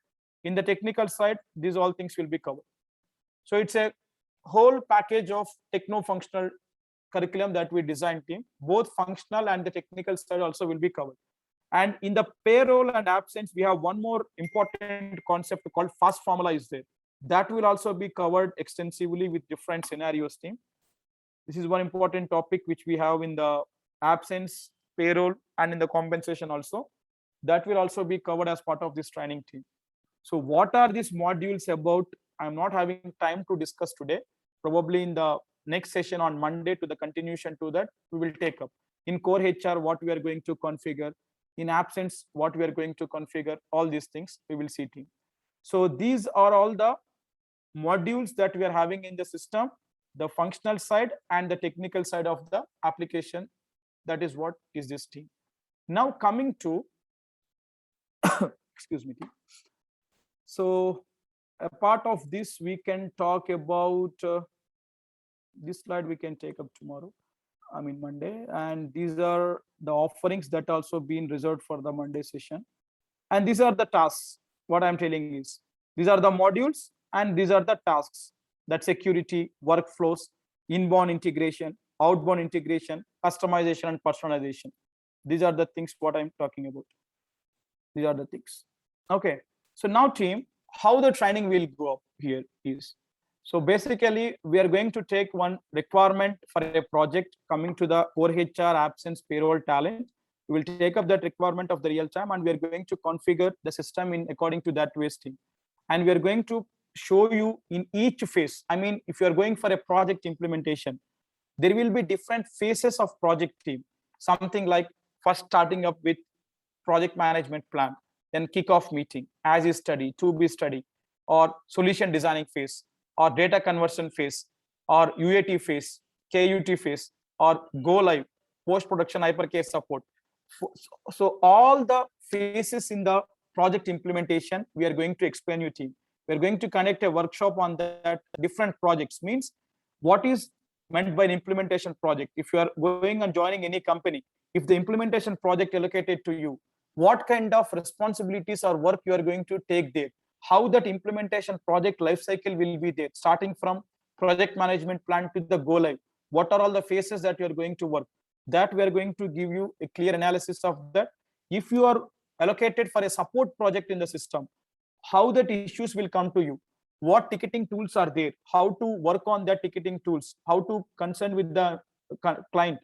In the technical side, these all things will be covered. So it's a whole package of techno-functional curriculum that we design team. Both functional and the technical side also will be covered. And in the payroll and absence, we have one more important concept called fast formula is there. That will also be covered extensively with different scenarios team. This is one important topic which we have in the absence, payroll, and in the compensation also. That will also be covered as part of this training team. So what are these modules about? I'm not having time to discuss today. Probably in the next session on Monday, to the continuation to that, we will take up. In core HR, what we are going to configure. In absence, what we are going to configure. All these things we will see team. So these are all the modules that we are having in the system, the functional side and the technical side of the application. That is what is this team. Now coming to, excuse me. So a part of this, we can talk about this slide we can take up tomorrow, I mean Monday, and these are the offerings that also been reserved for the Monday session. And these are the tasks. What I'm telling is, these are the modules and these are the tasks, that security, workflows, inbound integration, outbound integration, customization and personalization. These are the things what I'm talking about. These are the things. Okay, so now team, how the training will go up here is, so basically we are going to take one requirement for a project coming to the core HR, absence, payroll, talent. We will take up that requirement of the real time and we are going to configure the system in according to that ways team. And we are going to show you in each phase. I mean, if you are going for a project implementation, there will be different phases of project team. Something like first starting up with project management plan, then kickoff meeting, as is study, to be study, or solution designing phase, or data conversion phase, or UAT phase, KUT phase, or go live, post-production hypercare support. So all the phases in the project implementation, we are going to explain you team. We're going to conduct a workshop on that different projects. Means what is meant by an implementation project. If you are going and joining any company, if the implementation project allocated to you, what kind of responsibilities or work you are going to take there, how that implementation project lifecycle will be there, starting from project management plan to the go live. What are all the phases that you are going to work? That we are going to give you a clear analysis of that. If you are allocated for a support project in the system, how that issues will come to you, what ticketing tools are there, how to work on that ticketing tools, how to concern with the client,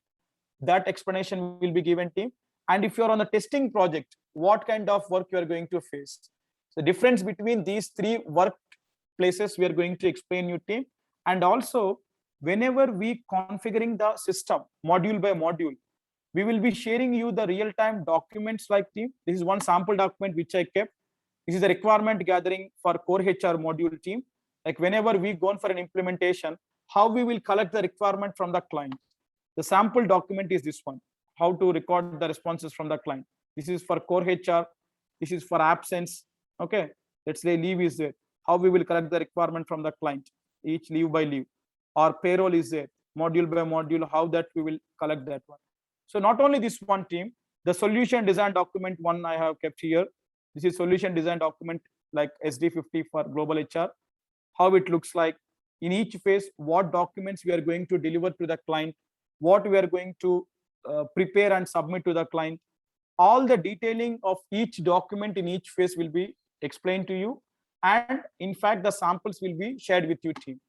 that explanation will be given team. And if you're on a testing project, what kind of work you are going to face. The difference between these 3 work places we are going to explain you team. And also whenever we configuring the system module by module, we will be sharing you the real-time documents like team. This is one sample document which I kept. This is the requirement gathering for core HR module team. Like whenever we go for an implementation, how we will collect the requirement from the client. The sample document is this one, how to record the responses from the client. This is for core HR. This is for absence. Okay, let's say leave is there. How we will collect the requirement from the client, each leave by leave, or payroll is there, module by module, how that we will collect that one. So not only this one team, the solution design document one I have kept here. This is solution design document like SD50 for global HR, how it looks like in each phase, what documents we are going to deliver to the client, what we are going to prepare and submit to the client. All the detailing of each document in each phase will be explained to you, and in fact the samples will be shared with your team.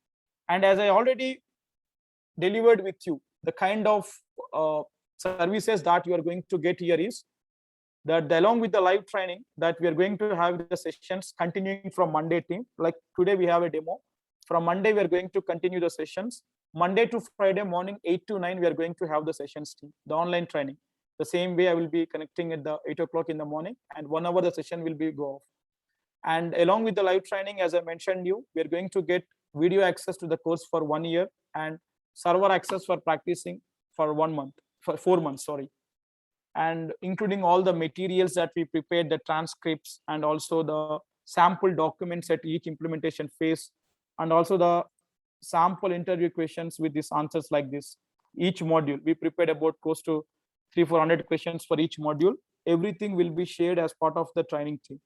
And as I already delivered with you, the kind of services that you are going to get here is that along with the live training that we are going to have the sessions continuing from Monday team. Like today we have a demo. From Monday we are going to continue the sessions. Monday to Friday morning 8 to 9 we are going to have the sessions team, the online training. The same way I will be connecting at the 8 o'clock in the morning, and 1 hour the session will be go off. And along with the live training, as I mentioned you, we are going to get video access to the course for 1 year and server access for practicing for 1 month, for 4 months, sorry. And including all the materials that we prepared, the transcripts and also the sample documents at each implementation phase, and also the sample interview questions with these answers like this. Each module, we prepared about close to 300-400 questions for each module. Everything will be shared as part of the training team.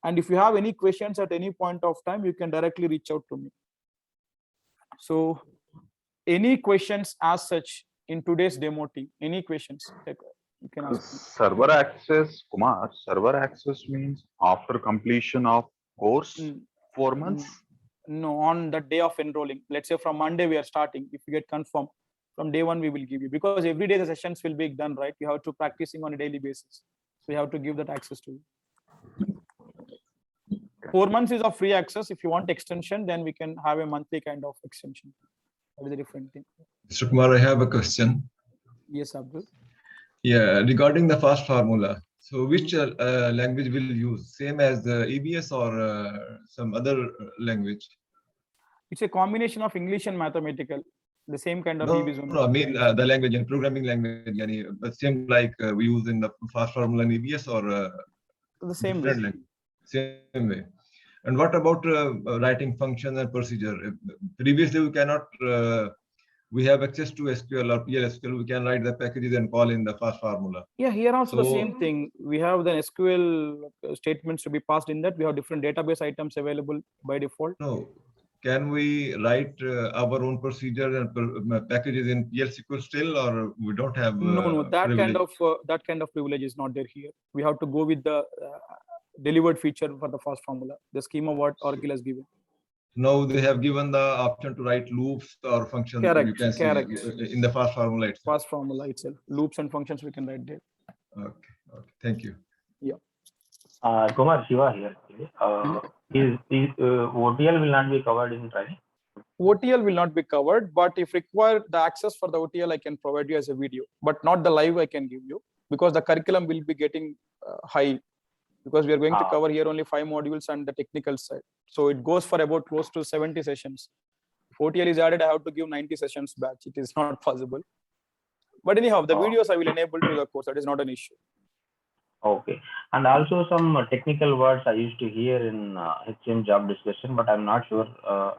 And if you have any questions at any point of time, you can directly reach out to me. So any questions as such in today's demo team, any questions? You can ask me. Server access, Kumar, server access means after completion of course, 4 months? No, on the day of enrolling. Let's say from Monday we are starting. If you get confirmed, from day one we will give you, because every day the sessions will be done, right? You have to practicing on a daily basis. So we have to give that access to you. 4 months is of free access. If you want extension, then we can have a monthly kind of extension. That is a different thing. Mr. Kumar, I have a question. Yes, Abdul. Yeah, regarding the fast formula. So which language will you use? Same as the EBS or some other language? It's a combination of English and mathematical. The same kind of EBS only. No, I mean the language and programming language. But same like we use in the fast formula in EBS or the same way. Same way. And what about writing functions and procedure? Previously, we cannot. We have access to SQL or PLSQL. We can write the packages and call in the fast formula. Yeah, here also the same thing. We have the SQL statements to be passed in that. We have different database items available by default. No, can we write our own procedure and packages in PLSQL still, or we don't have? No, that kind of privilege is not there here. We have to go with the delivered feature for the fast formula, the schema what Oracle has given. Now they have given the option to write loops or functions. Correct, you can see correct. In the fast formula itself. Fast formula itself, loops and functions we can write there. Okay, thank you. Yeah. Kumar, Shiva here. Is OTL will not be covered in training? OTL will not be covered, but if required the access for the OTL, I can provide you as a video, but not the live I can give you, because the curriculum will be getting high, because we are going to cover here only 5 modules and the technical side. So it goes for about close to 70 sessions. If OTL is added, I have to give 90 sessions batch. It is not possible. But anyhow, the videos I will enable to the course. That is not an issue. Okay. And also some technical words I used to hear in HCM job discussion, but I'm not sure.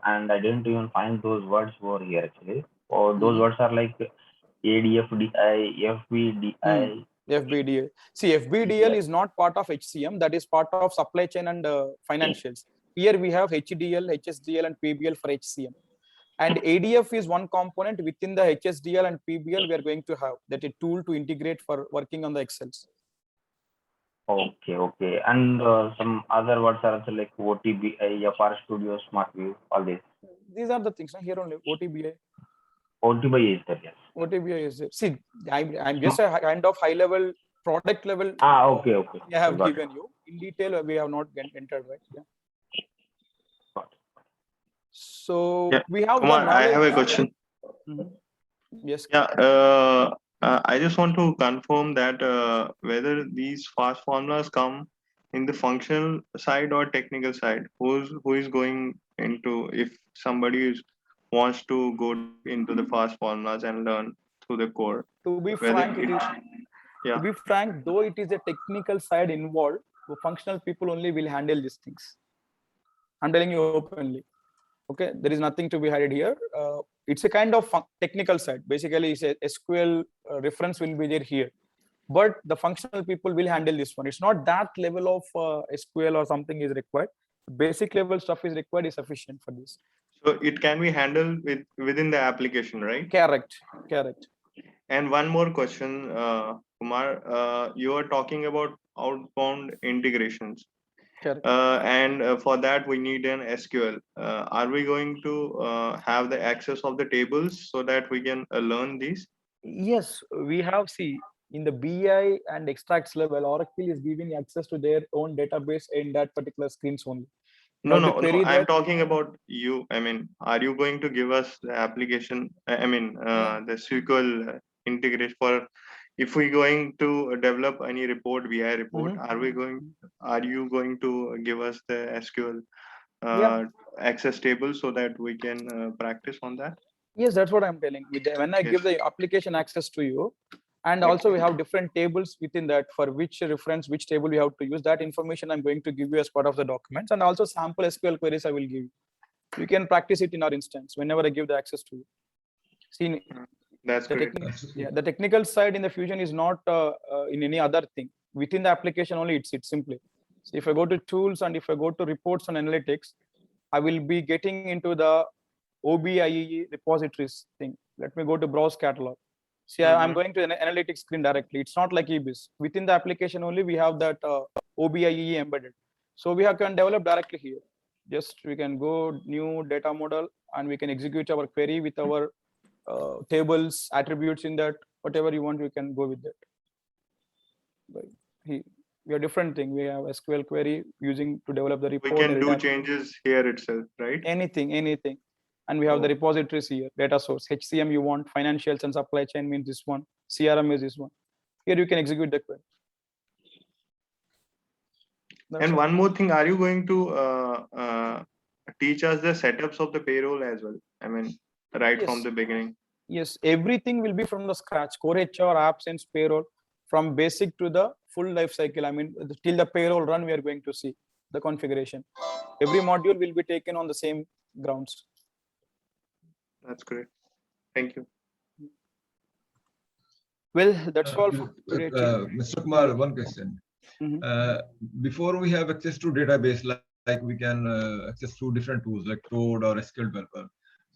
And I didn't even find those words over here actually. Or those words are like ADFDI, FBDI. FBDL. See, FBDL is not part of HCM. That is part of supply chain and financials. Here we have HDL, HSDL, and PBL for HCM. And ADF is one component within the HSDL and PBL. We are going to have that a tool to integrate for working on the Excels. Okay. And some other words are also like OTBI, FR Studio, SmartView, all these. These are the things. Here only OTBI. OTBI is there, yes. OTBI is there. See, I'm just a kind of high level, product level. Okay. I have given you. In detail, we have not entered, right? Yeah. So we have. Kumar, I have a question. Yes. Yeah. I just want to confirm that whether these fast formulas come in the functional side or technical side. Who is going into, if somebody wants to go into the fast formulas and learn through the core. To be frank, to be frank, though it is a technical side involved, functional people only will handle these things. I'm telling you openly. Okay, there is nothing to be hidden here. It's a kind of technical side. Basically, it's a SQL reference will be there here, but the functional people will handle this one. It's not that level of SQL or something is required. Basic level stuff is required is sufficient for this. So it can be handled within the application, right? Correct. Correct. And one more question, Kumar. You are talking about outbound integrations. Correct. And for that, we need an SQL. Are we going to have the access of the tables so that we can learn these? Yes, we have, see, in the BI and extracts level, Oracle is giving access to their own database in that particular screens only. No, Now to no, query no. I'm that- talking about you. I mean, are you going to give us the application? I mean, the SQL integration for if we going to develop any report, BI report, are you going to give us the SQL access table so that we can practice on that? Yes, that's what I'm telling. When I give the application access to you, and also we have different tables within that for which reference, which table we have to use. That information I'm going to give you as part of the documents, and also sample SQL queries I will give you. You can practice it in our instance whenever I give the access to you. See, That's great. the technical side in the Fusion is not in any other thing. Within the application only, it's simply. So if I go to tools and if I go to reports and analytics, I will be getting into the OBIEE repositories thing. Let me go to browse catalog. See, I'm going to an analytics screen directly. It's not like EBIS. Within the application only, we have that OBIEE embedded. So we can develop directly here. Just we can go new data model and we can execute our query with our tables, attributes in that, whatever you want, we can go with that. But we have different thing. We have SQL query using to develop the report. We can do changes here itself, right? Anything. And we have the repositories here, data source, HCM you want, financials and supply chain means this one, CRM is this one. Here you can execute the query. And one more thing, are you going to teach us the setups of the payroll as well? I mean, right from the beginning. Yes, everything will be from the scratch. Core HR, AppSense, payroll, from basic to the full life cycle. I mean, till the payroll run, we are going to see the configuration. Every module will be taken on the same grounds. That's great. Thank you. Well, that's all for today. Mr. Kumar, one question. Before we have access to database, like we can access to different tools like Code or SQL Developer.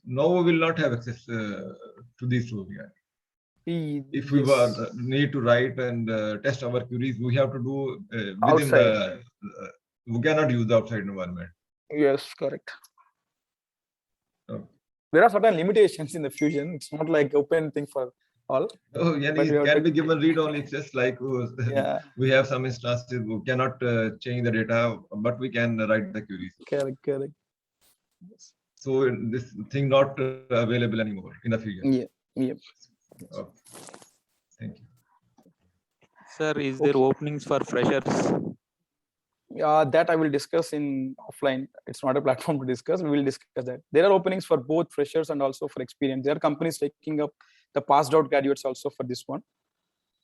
Now we will not have access to these tools yet. If we need to write and test our queries, we have to do within the. We cannot use the outside environment. Yes, correct. There are certain limitations in the Fusion. It's not like open thing for all. Oh, yeah, it can be given read-only access. Like we have some instances we cannot change the data, but we can write the queries. Correct. Yes. So this thing not available anymore in the Fusion. Yeah. Okay. Thank you. Sir, is there openings for freshers? That I will discuss in offline. It's not a platform to discuss. We will discuss that. There are openings for both freshers and also for experience. There are companies taking up the passed out graduates also for this one.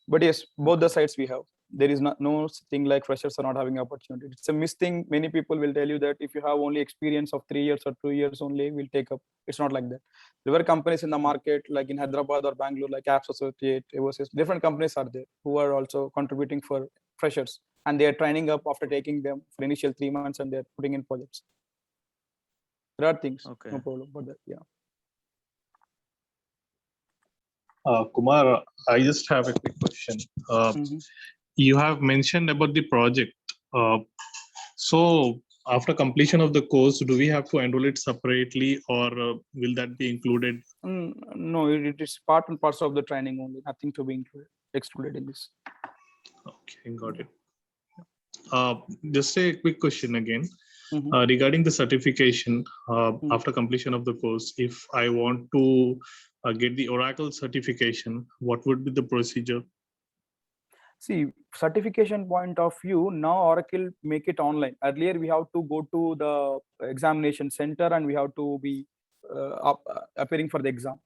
But yes, both the sides we have. There is no thing like freshers are not having opportunity. It's a missed thing. Many people will tell you that if you have only experience of 3 years or 2 years only, we'll take up. It's not like that. There were companies in the market like in Hyderabad or Bangalore, like Apps Associate, Evosys. Different companies are there who are also contributing for freshers. And they are training up after taking them for initial 3 months and they're putting in projects. There are things, no problem about that. Yeah. Kumar, I just have a quick question. You have mentioned about the project. So after completion of the course, do we have to enroll it separately or will that be included? No, it is part and parcel of the training only, nothing to be excluded in this. Okay, got it. Just a quick question again. Regarding the certification after completion of the course, if I want to get the Oracle certification, what would be the procedure? See, certification point of view, now Oracle make it online. Earlier, we have to go to the examination center and we have to be appearing for the exam.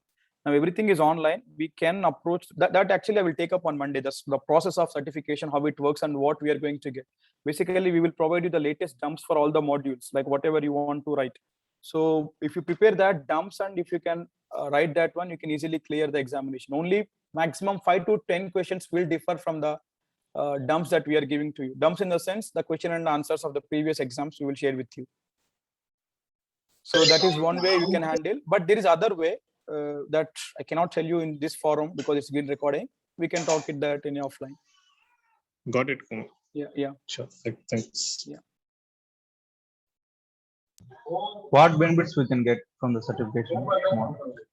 Now everything is online. We can approach that actually I will take up on Monday. That's the process of certification, how it works and what we are going to get. Basically, we will provide you the latest dumps for all the modules, like whatever you want to write. So if you prepare that dumps and if you can write that one, you can easily clear the examination. Only maximum 5 to 10 questions will differ from the dumps that we are giving to you. Dumps in the sense, the question and answers of the previous exams we will share with you. So that is one way you can handle, but there is other way that I cannot tell you in this forum because it's been recording. We can talk it that in offline. Got it, Kumar. Yeah. Sure. Thanks. Yeah. What benefits we can get from the certification?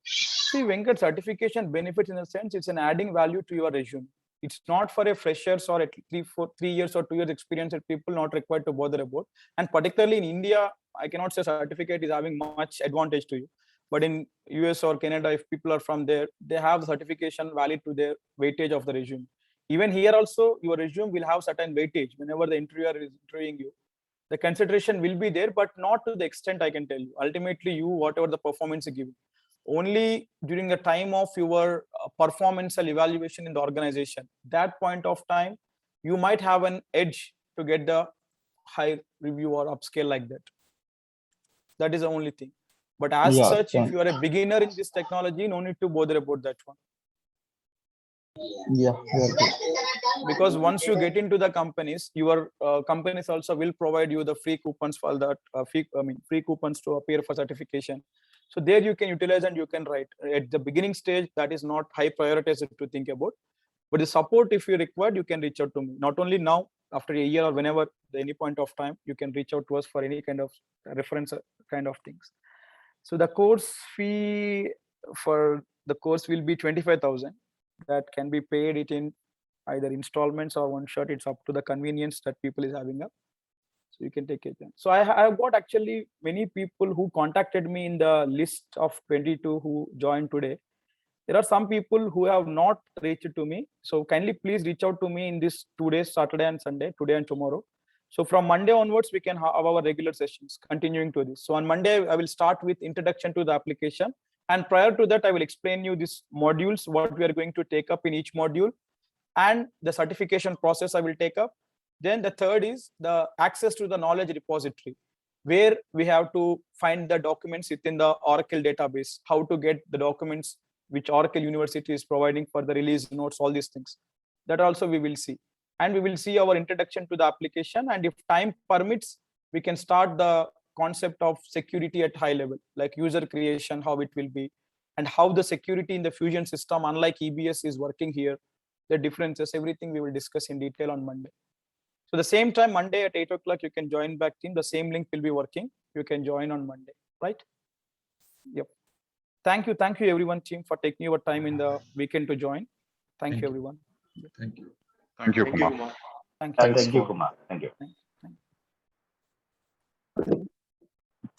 See, Venkat, certification benefits in a sense, it's an adding value to your resume. It's not for a freshers or at 3 years or 2 years experience that people not required to bother about. And particularly in India, I cannot say certificate is having much advantage to you. But in US or Canada, if people are from there, they have the certification valid to their weightage of the resume. Even here also, your resume will have certain weightage whenever the interviewer is interviewing you. The consideration will be there, but not to the extent I can tell you. Ultimately, you, whatever the performance you give, only during the time of your performance and evaluation in the organization, that point of time, you might have an edge to get the high review or upscale like that. That is the only thing. But as such, if you are a beginner in this technology, no need to bother about that one. Yeah. Because once you get into the companies, your companies also will provide you the free coupons for that free coupons to appear for certification. So there you can utilize and you can write. At the beginning stage, that is not high prioritized to think about. But the support, if you require, you can reach out to me. Not only now, after a year or whenever, at any point of time, you can reach out to us for any kind of reference kind of things. So the course fee for the course will be 25,000. That can be paid it in either installments or one shot. It's up to the convenience that people is having up. So you can take it. So I have got actually many people who contacted me in the list of 22 who joined today. There are some people who have not reached to me. So kindly please reach out to me in these 2 days, Saturday and Sunday, today and tomorrow. So from Monday onwards, we can have our regular sessions continuing to this. So on Monday, I will start with introduction to the application. And prior to that, I will explain you these modules, what we are going to take up in each module, and the certification process I will take up. Then the third is the access to the knowledge repository, where we have to find the documents within the Oracle database, how to get the documents which Oracle University is providing for the release notes, all these things. That also we will see. And we will see our introduction to the application. And if time permits, we can start the concept of security at high level, like user creation, how it will be, and how the security in the Fusion system, unlike EBS, is working here, the differences, everything we will discuss in detail on Monday. So the same time, Monday at 8 o'clock, you can join back team. The same link will be working. You can join on Monday, right? Yep. Thank you everyone, team, for taking your time in the weekend to join. Thank you everyone. Thank you. Thank you, Kumar. Thank you. Thank you, Kumar. Thank you.